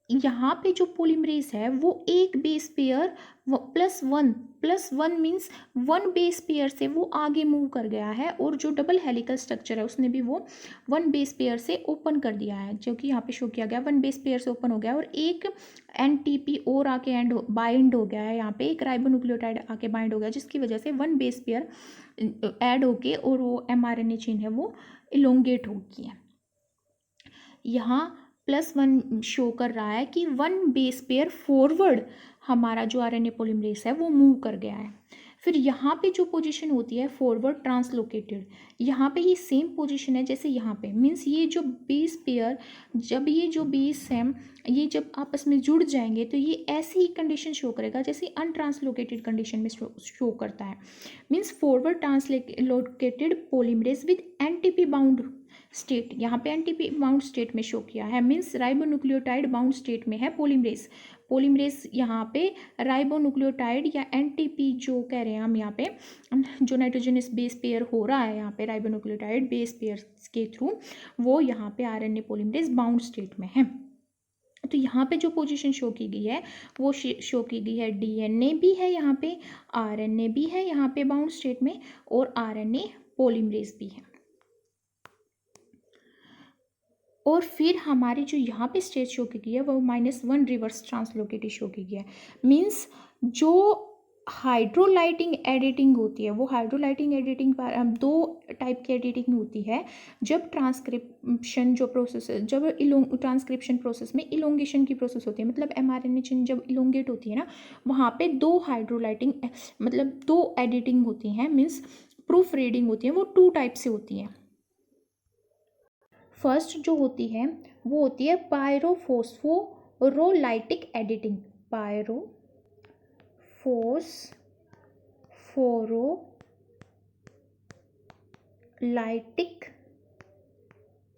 यहाँ पे जो पोलिमरेज है वो एक base pair +1 means 1 base pair से वो आगे मूव कर गया है, और जो डबल हेलिकल स्ट्रक्चर है उसने भी वो 1 बेस पेयर से ओपन कर दिया है, जो कि यहाँ पे शो किया गया 1 बेस पेयर से ओपन हो गया, और एक एनटीपी और आके बाइंड हो गया है, यहाँ पे एक राइबोन्यूक्लियोटाइड आके बाइंड हो गया, जिसकी वजह से 1 बेस पेयर ऐड होके और वो mRNA चेन है वो इलोंगेट हो गई है। यहाँ +1 शो कर रहा है कि 1 बेस पेयर फॉरवर्ड हमारा जो आरएनए पॉलीमरेज है वो मूव कर गया है। फिर यहाँ पे जो पोजीशन होती है फॉरवर्ड ट्रांसलोकेटेड, यहाँ पे ये सेम पोजीशन है जैसे यहाँ पे, मीन्स ये जो बेस पेयर, जब ये जो बेस है ये जब आपस में जुड़ जाएंगे तो ये ऐसी ही कंडीशन शो करेगा जैसे अनट्रांसलोकेटेड कंडीशन में शो करता है। Means forward translocated polymerase with NTP bound state, यहाँ पे एनटीपी बाउंड स्टेट में शो किया है, मीन्स राइबोन्यूक्लियोटाइड बाउंड स्टेट में है पोलीमरेज यहाँ पे राइबोन्यूक्लियोटाइड या एनटीपी जो कह रहे हैं हम यहाँ पे, जो नाइट्रोजनस बेस पेयर हो रहा है यहाँ पे राइबोन्यूक्लियोटाइड बेस पेयर के थ्रू, वो यहाँ पे आरएनए पोलीमरेज बाउंड स्टेट में है। तो यहाँ पे जो पोजीशन शो की गई है वो शो की गई है, डीएनए भी है यहाँ पे, आरएनए भी है यहाँ पे बाउंड स्टेट में, और आरएनए पोलीमरेज भी है। और फिर हमारी जो यहाँ पे स्टेज शो की गई है वो -1 रिवर्स ट्रांसलोकेटेड शो की गई है, मीन्स जो हाइड्रोलाइटिंग एडिटिंग होती है वो हाइड्रोलाइटिंग एडिटिंग दो टाइप की एडिटिंग होती है। जब ट्रांसक्रिप्शन जो प्रोसेस है, जब ट्रांसक्रिप्शन प्रोसेस में इलोंगेशन की प्रोसेस होती है, मतलब mRNA चेन जब इलोंगेट होती है ना, वहाँ पे 2 हाइड्रोलाइटिंग मतलब 2 एडिटिंग होती हैं, मीन्स प्रूफ रीडिंग होती है, वो 2 टाइप से होती हैं। फर्स्ट जो होती है वो होती है पायरोफोस्फोरोलाइटिक एडिटिंग, पायरोफोस्फोरोलाइटिक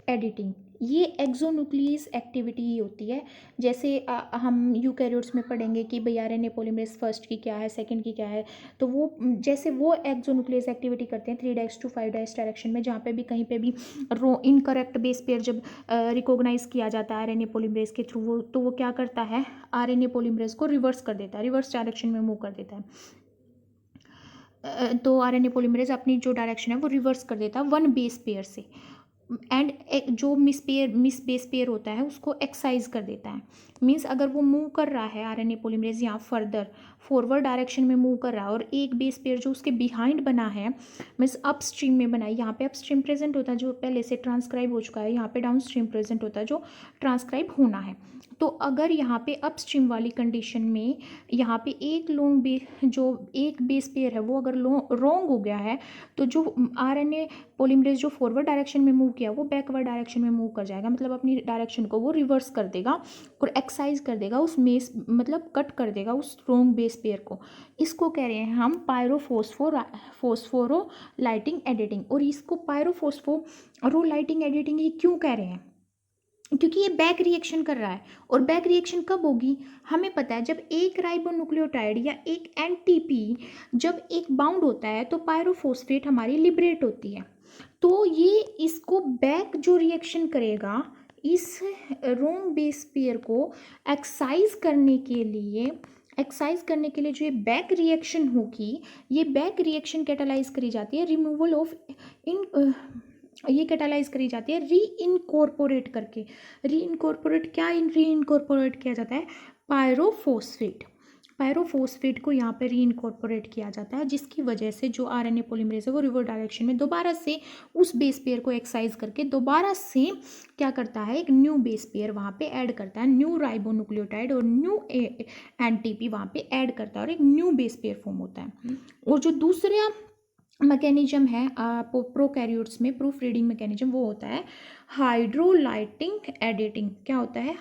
एडिटिंग। ये एक्सोन्यूक्लियस एक्टिविटी ही होती है। जैसे हम यूकैरियोट्स में पढ़ेंगे कि भाई आरएनए पॉलीमरेज फर्स्ट की क्या है, सेकंड की क्या है, तो वो जैसे वो एक्सोन्यूक्लियस एक्टिविटी करते हैं 3' to 5' डायरेक्शन में, जहाँ पे भी कहीं पे भी इनकरेक्ट बेस पेयर जब रिकॉग्नाइज किया जाता है आरएनए पॉलीमरेज के थ्रू, तो वो क्या करता है, आरएनए पॉलीमरेज को रिवर्स कर देता है, रिवर्स डायरेक्शन में मूव कर देता है। तो आरएनए पॉलीमरेज अपनी जो डायरेक्शन है वो रिवर्स कर देता है 1 बेस पेयर से, एंड जो मिस बेस पेयर होता है उसको एक्साइज कर देता है। मीन्स अगर वो मूव कर रहा है आरएनए पॉलीमरेज यहाँ फर्दर फॉरवर्ड डायरेक्शन में मूव कर रहा है, और एक बेस पेयर जो उसके बिहाइंड बना है, मीन्स अपस्ट्रीम में बना है, यहाँ पे अपस्ट्रीम प्रेजेंट होता है जो पहले से ट्रांसक्राइब हो चुका है, यहाँ पे डाउनस्ट्रीम प्रेजेंट होता है जो ट्रांसक्राइब होना है। तो अगर यहाँ पे अपस्ट्रीम वाली कंडीशन में यहाँ पे एक एक बेस पेयर है वो अगर रॉन्ग हो गया है, तो जो आरएनए पॉलीमरेज जो फॉरवर्ड डायरेक्शन में मूव किया वो बैकवर्ड डायरेक्शन में मूव कर जाएगा, मतलब अपनी डायरेक्शन को वो रिवर्स कर देगा और एक्साइज कर देगा उस मतलब कट कर देगा उस रॉन्ग बेस पेयर को। इसको कह रहे हैं हम पायरोफोस्फोरोलाइटिंग एडिटिंग। और इसको पायरोफोस्फोरोलाइटिंग एडिटिंग ही क्यों कह रहे हैं, क्योंकि ये बैक रिएक्शन कर रहा है। और बैक रिएक्शन कब होगी, हमें पता है जब एक राइबोन्यूक्लियोटाइड या एक एनटीपी जब एक बाउंड होता है तो पायरोफॉस्फेट हमारी लिबरेट होती है, तो ये इसको बैक जो रिएक्शन करेगा इस रोंग बेस पेयर को एक्साइज करने के लिए जो ये बैक रिएक्शन होगी, ये बैक रिएक्शन कैटालाइज करी जाती है रिमूवल ऑफ ये कैटालाइज करी जाती है री इनकॉर्पोरेट करके। री इनकॉर्पोरेट किया जाता है, पायरोफॉस्फेट को यहाँ पे री इनकॉर्पोरेट किया जाता है, जिसकी वजह से जो आरएनए पॉलीमरेज है वो रिवर्स डायरेक्शन में दोबारा से उस बेस पेयर को एक्साइज करके दोबारा से क्या करता है, एक न्यू बेस पेयर वहाँ पे ऐड करता है, न्यू राइबोन्यूक्लियोटाइड और न्यू एनटीपी वहाँ पे ऐड करता है और एक न्यू बेस पेयर फॉर्म होता है। और जो दूसरा मैकेनिज्म है प्रोकैरियोट्स में प्रूफ रीडिंग मैकेनिज्म, वो होता है हाइड्रोलाइटिंग एडिटिंग। क्या होता है,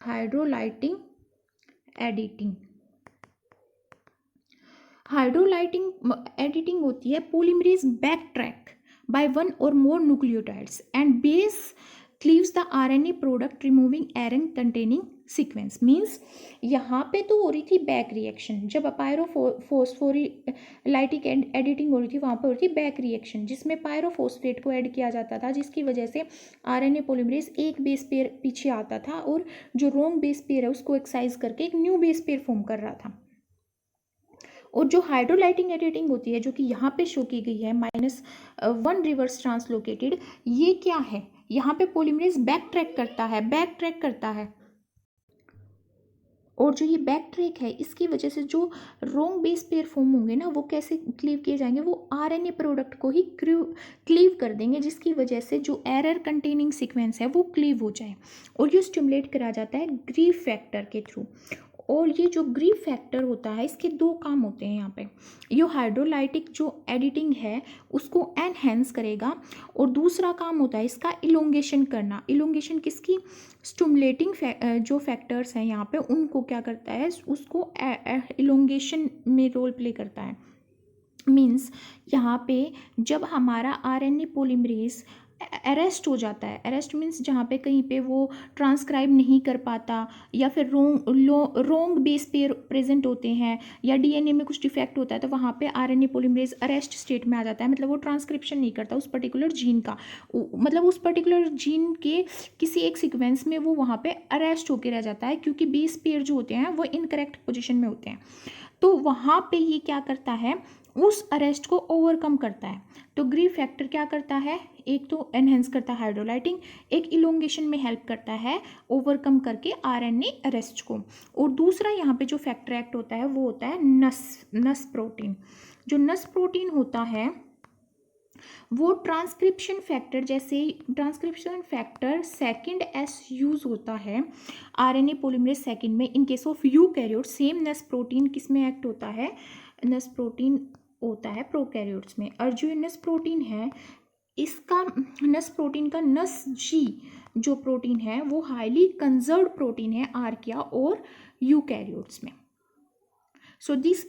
हाइड्रोलाइटिंग एडिटिंग। हाइड्रोलाइटिंग एडिटिंग होती है polymerase backtrack by 1 or more nucleotides and base cleaves the RNA product removing error containing sequence. Means यहाँ पे तो हो रही थी बैक रिएक्शन, जब पायरोफोस्फोरिलाइटिक एडिटिंग हो रही थी वहाँ पे हो रही थी बैक रिएक्शन, जिसमें पायरोफोस्फेट को ऐड किया जाता था, जिसकी वजह से आरएनए पॉलीमरेज एक बेस पेयर पीछे आता था और जो रोंग बेस पेयर है उसको एक्साइज करके एक न्यू बेस पेयर फॉर्म कर रहा था। और जो हाइड्रोलाइटिंग एडिटिंग होती है, जो कि यहाँ पे शो की गई है -1 रिवर्स ट्रांसलोकेटेड, ये क्या है, यहाँ पे पॉलीमरेज बैक ट्रैक करता है। और जो ये बैक ट्रैक है, इसकी वजह से जो रोंग बेस पेयर फॉर्म होंगे ना, वो कैसे क्लीव किए जाएंगे, वो आरएनए प्रोडक्ट को ही क्लीव कर देंगे, जिसकी वजह से जो एरर कंटेनिंग सीक्वेंस है वो क्लीव हो जाए। और ये स्टिमुलेट करा जाता है ग्रीफ फैक्टर के थ्रू। और ये जो ग्रीफ फैक्टर होता है, इसके दो काम होते हैं यहाँ पे। ये हाइड्रोलाइटिक जो एडिटिंग है उसको एनहेंस करेगा, और दूसरा काम होता है इसका इलोंगेशन करना। इलोंगेशन किसकी, स्टिमुलेटिंग जो फैक्टर्स हैं यहाँ पे, उनको क्या करता है, उसको इलोंगेशन में रोल प्ले करता है। मीन्स यहाँ पे जब हमारा आरएनए पॉलीमरेज अरेस्ट हो जाता है, अरेस्ट मीन्स जहाँ पे कहीं पे वो ट्रांसक्राइब नहीं कर पाता, या फिर रोंग बेस पेयर प्रेजेंट होते हैं, या डीएनए में कुछ डिफेक्ट होता है, तो वहाँ पे आरएनए पॉलीमरेज अरेस्ट स्टेट में आ जाता है। मतलब वो ट्रांसक्रिप्शन नहीं करता उस पर्टिकुलर जीन का, मतलब उस पर्टिकुलर जीन के किसी एक सीक्वेंस में वो वहाँ पे अरेस्ट होकर रह जाता है, क्योंकि बेस पेयर जो होते हैं वो इनकरेक्ट पोजिशन में होते हैं। तो वहाँ पे ये क्या करता है, उस अरेस्ट को ओवरकम करता है। तो ग्रीफ फैक्टर क्या करता है, एक तो एनहेंस करता है हाइड्रोलाइटिंग, एक इलोंगेशन में हेल्प करता है ओवरकम करके आरएनए अरेस्ट को। और दूसरा यहाँ पे जो फैक्टर एक्ट होता है वो होता है नस प्रोटीन। जो नस प्रोटीन होता है वो ट्रांसक्रिप्शन फैक्टर, जैसे transcription factor second S use होता है आरएनए पॉलीमरेज सेकंड में, इन केस ऑफ यूकैरियोट सेम नस प्रोटीन किस में एक्ट होता है, नस प्रोटीन होता है प्रोकैरियोट्स में। और जो नस प्रोटीन है, इसका नस प्रोटीन का नस जी जो प्रोटीन है वो हाईली कंजर्व्ड प्रोटीन है आर्किया और यूकैरियोट्स में। So this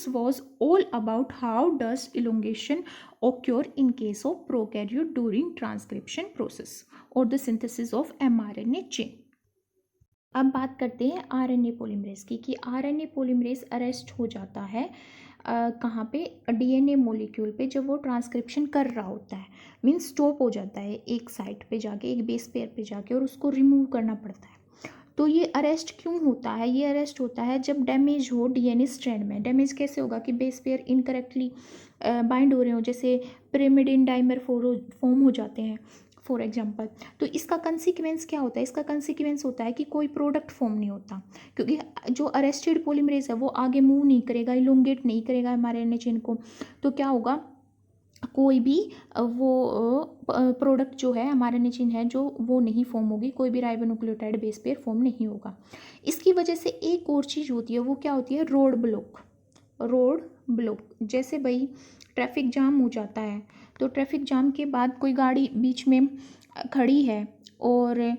was all about how does elongation occur in case of prokaryote during transcription process or the synthesis of mRNA chain. अब बात करते हैं आरएनए पॉलीमरेज की, कि आरएनए पॉलीमरेज अरेस्ट हो जाता है कहाँ पे, डीएनए मॉलिक्यूल पे, जब वो ट्रांसक्रिप्शन कर रहा होता है। मीन्स स्टॉप हो जाता है एक साइट पे जाके, एक बेस पेयर पे जाके, और उसको रिमूव करना पड़ता है। तो ये अरेस्ट क्यों होता है, ये अरेस्ट होता है जब डैमेज हो डीएनए स्ट्रैंड में। डैमेज कैसे होगा, कि बेस पेयर इनकरेक्टली बाइंड हो रहे हो, जैसे पिरिमिडिन डाइमर फॉर्म हो जाते हैं फॉर एग्जांपल। तो इसका कंसिक्वेंस क्या होता है, इसका कंसिक्वेंस होता है कि कोई प्रोडक्ट फॉर्म नहीं होता, क्योंकि जो अरेस्टेड पॉलीमरेज है वो आगे मूव नहीं करेगा, इलोंगेट नहीं करेगा mRNA चेन को। तो क्या होगा, कोई भी वो प्रोडक्ट जो है mRNA चेन है जो वो नहीं फॉर्म होगी, कोई भी राइबोन्यूक्लियोटाइड बेस पेयर फॉर्म नहीं होगा। इसकी वजह से एक और चीज़ होती है, वो क्या होती है, रोड ब्लॉक। जैसे भाई ट्रैफिक जाम हो जाता है, तो ट्रैफिक जाम के बाद कोई गाड़ी बीच में खड़ी है और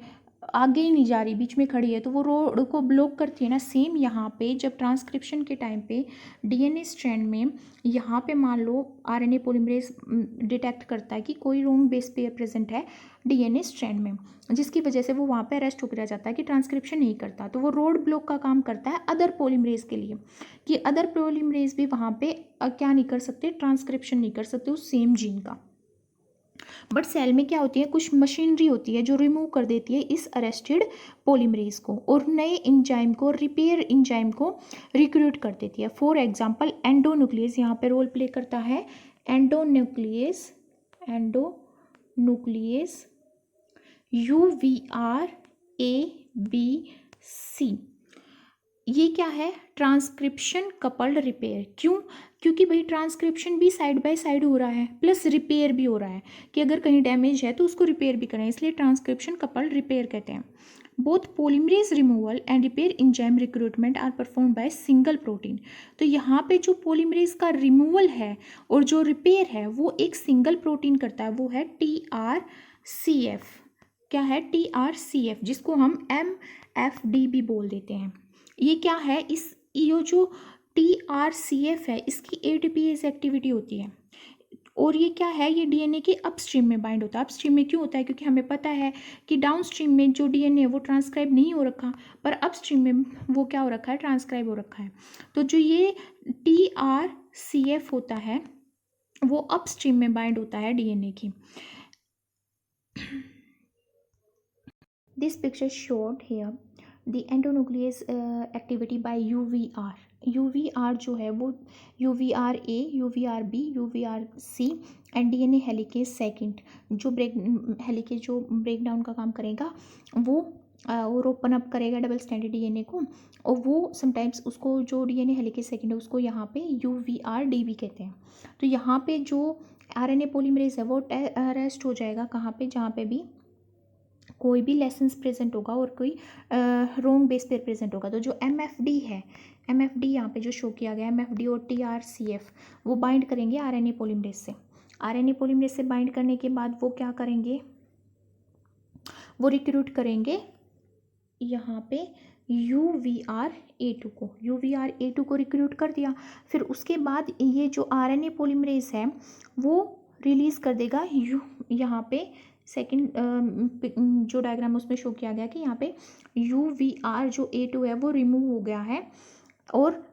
आगे ही नहीं जा रही, बीच में खड़ी है, तो वो रोड को ब्लॉक करती है ना। सेम यहाँ पे जब ट्रांसक्रिप्शन के टाइम पे डीएनए स्ट्रैंड में यहाँ पे मान लो आरएनए पॉलीमरेज डिटेक्ट करता है कि कोई रोंग बेस पेयर प्रेजेंट है डीएनए स्ट्रैंड में, जिसकी वजह से वो वहाँ पे अरेस्ट होकर रह जाता है कि ट्रांसक्रिप्शन नहीं करता। तो वो रोड ब्लॉक का काम करता है अदर पॉलीमरेज के लिए, कि अदर पॉलीमरेज भी वहाँ पे क्या नहीं कर सकते, ट्रांसक्रिप्शन नहीं कर सकते उस सेम जीन का। बट सेल में क्या होती है, कुछ मशीनरी होती है जो रिमूव कर देती है इस अरेस्टेड पॉलीमरेज को, और नए इंजाइम को, रिपेयर इंजाइम को रिक्रूट कर देती है। फॉर एग्जांपल एंडोन्यूक्लियस यहाँ पे रोल प्ले करता है, एंडोन्यूक्लियस UVRABC। ये क्या है, ट्रांसक्रिप्शन कपल्ड रिपेयर। क्यों, क्योंकि भाई ट्रांसक्रिप्शन भी साइड बाय साइड हो रहा है, प्लस रिपेयर भी हो रहा है, कि अगर कहीं डैमेज है तो उसको रिपेयर भी करें, इसलिए ट्रांसक्रिप्शन कपल्ड रिपेयर कहते हैं। Both polymerase removal and repair enzyme recruitment are perform by single protein. तो यहाँ पे जो पॉलीमरेज का रिमूवल है और जो रिपेयर है वो एक सिंगल प्रोटीन करता है, वो है TRCF। क्या है, TRCF, जिसको हम MFD भी बोल देते हैं। ये क्या है, ये जो TRCF है इसकी ATPase एक्टिविटी होती है, और ये क्या है, ये डीएनए के अपस्ट्रीम में बाइंड होता है। अपस्ट्रीम में क्यों होता है, क्योंकि हमें पता है कि डाउनस्ट्रीम में जो डीएनए है वो ट्रांसक्राइब नहीं हो रखा, पर अपस्ट्रीम में वो क्या हो रखा है, ट्रांसक्राइब हो रखा है। तो जो ये TRCF होता है वो अपस्ट्रीम में बाइंड होता है डीएनए की। This picture showed here the endonuclease activity by UVR. UVR जो है वो UVRA, UVRB, UVRC and DNA helicase second जो हेलिकेज जो ब्रेक डाउन का काम करेगा वो और ओपन अप करेगा डबल स्टैंडर्ड डीएनए को, और वो समटाइम्स उसको जो डीएनए हेलिकेज सेकेंड है उसको यहाँ पे UVRD भी कहते हैं। तो यहाँ पे जो RNA पॉलीमरेज है वो अरेस्ट हो जाएगा कहाँ पे, जहाँ पे भी कोई भी लेसन्स प्रेजेंट होगा और कोई रॉन्ग बेस पेयर प्रेजेंट होगा। तो जो MFD है, MFD यहाँ पे जो शो किया गया है, MFD और TRCF वो बाइंड करेंगे RNA पॉलीमरेज से। RNA पॉलीमरेज से बाइंड करने के बाद वो क्या करेंगे, वो रिक्रूट करेंगे यहाँ पे UVRA2 को, UVRA2 को रिक्रूट कर दिया। फिर उसके बाद ये जो RNA पॉलीमरेज है वो रिलीज़ कर देगा यहाँ पे सेकंड जो डायग्राम उसमें शो किया गया कि यहाँ पे UVR जो A2 है वो रिमूव हो गया है और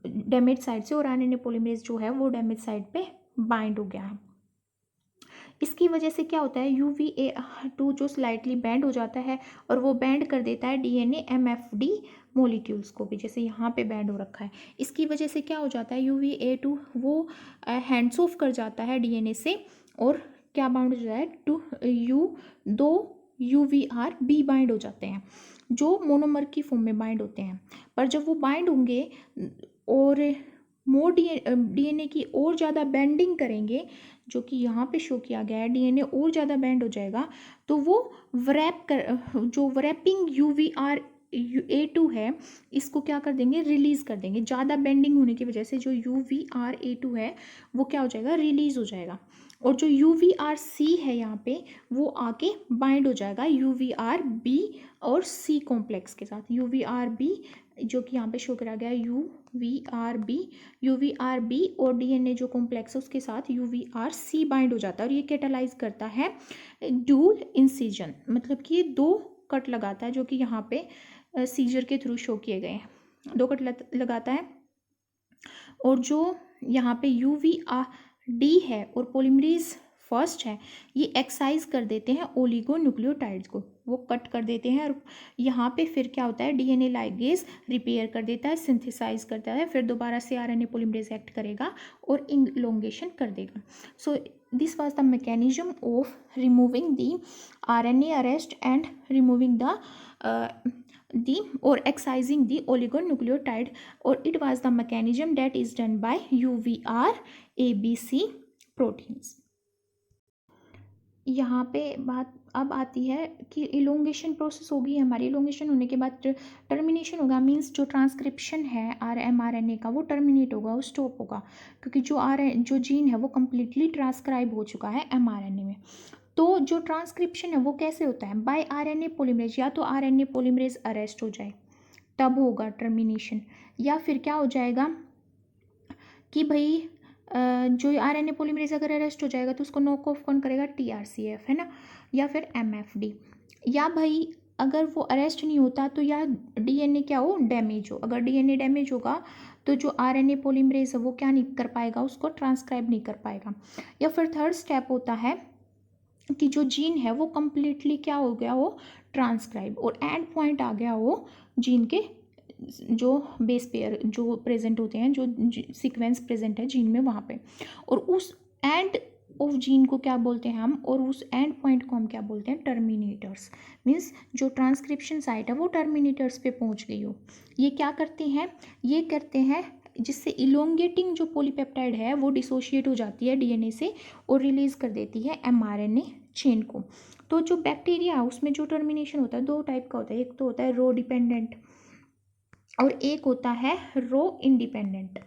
डैमेज साइड से, और RNA पॉलीमरेज जो है वो डैमेज साइड पे बाइंड हो गया है। इसकी वजह से क्या होता है, UVA2 जो स्लाइटली बैंड हो जाता है और वो बैंड कर देता है DNA MFD मोलिक्यूल्स को भी, जैसे यहाँ पे बैंड हो रखा है। इसकी वजह से क्या हो जाता है, UVA2 वो हैंड्स ऑफ कर जाता है DNA से और क्या बाउंड हो जाता है दो UVRB बाइंड हो जाते हैं जो मोनोमर की फॉर्म में बाइंड होते हैं। पर जब वो बाइंड होंगे और मोर DNA की और ज़्यादा बेंडिंग करेंगे, जो कि यहाँ पे शो किया गया है, DNA और ज़्यादा बेंड हो जाएगा तो वो जो वरैपिंग UVRA2 है इसको क्या कर देंगे, रिलीज़ कर देंगे। ज़्यादा बेंडिंग होने की वजह से जो UVRA2 है वो क्या हो जाएगा, रिलीज़ हो जाएगा, और जो UVRC है यहाँ पे वो आके बाइंड हो जाएगा UVRB और C कॉम्प्लेक्स के साथ। UVRB जो कि यहाँ पे शो करा गया UVRB और DNA जो कॉम्प्लेक्स है उसके साथ UVRC बाइंड हो जाता है, और ये कैटालाइज करता है ड्यूल इंसिजन, मतलब कि ये दो कट लगाता है जो कि यहाँ पे सीजर के थ्रू शो किए गए हैं, दो कट लगाता है। और जो यहाँ पे UVRD है और पॉलीमरेज फर्स्ट है ये एक्साइज कर देते हैं ओलिगोन्यूक्लियोटाइड्स को, वो कट कर देते हैं, और यहाँ पे फिर क्या होता है, DNA लाइगेज रिपेयर कर देता है, सिंथेसाइज करता है, फिर दोबारा से RNA पॉलीमरेज एक्ट करेगा और इलोंगेशन कर देगा। So this was the mechanism of removing the RNA arrest and removing the or excising the oligonucleotide, or it was the mechanism that is done by UVR-ABC proteins। यहाँ पे बात अब आती है कि इलोंगेशन प्रोसेस होगी हमारी, इलोंगेशन होने के बाद टर्मिनेशन होगा, मींस जो ट्रांसक्रिप्शन है mRNA का वो टर्मिनेट होगा, वो स्टॉप होगा, क्योंकि जो जीन है वो कम्प्लीटली ट्रांसक्राइब हो चुका है mRNA में। तो जो ट्रांसक्रिप्शन है वो कैसे होता है, बाय RNA पॉलीमरेज, या तो RNA पॉलीमरेज अरेस्ट हो जाए तब होगा टर्मिनेशन, या फिर क्या हो जाएगा कि भाई जो RNA पॉलीमरेज अगर अरेस्ट हो जाएगा तो उसको नॉक ऑफ कौन करेगा, TRCF है ना, या फिर MFD, या भाई अगर वो अरेस्ट नहीं होता तो या DNA क्या हो, डैमेज हो। अगर DNA डैमेज होगा तो जो RNA पॉलीमरेज है वो क्या नहीं कर पाएगा, उसको ट्रांसक्राइब नहीं कर पाएगा। या फिर थर्ड स्टेप होता है कि जो जीन है वो कम्प्लीटली क्या हो गया हो, ट्रांसक्राइब, और एंड पॉइंट आ गया हो जीन के जो बेस पेयर जो प्रेजेंट होते हैं, जो सीक्वेंस प्रेजेंट है जीन में वहाँ पे, और उस एंड ऑफ जीन को क्या बोलते हैं हम, और उस एंड पॉइंट को हम क्या बोलते हैं, टर्मिनेटर्स। मीन्स जो ट्रांसक्रिप्शन साइट है वो टर्मिनेटर्स पे पहुँच गई हो। ये क्या करते हैं, ये करते हैं जिससे इलोंगेटिंग जो पॉलीपेप्टाइड है वो डिसोशिएट हो जाती है DNA से और रिलीज कर देती है mRNA चेन को। तो जो बैक्टीरिया उसमें जो टर्मिनेशन होता है दो टाइप का होता है, एक तो होता है रो डिपेंडेंट और एक होता है रो इंडिपेंडेंट।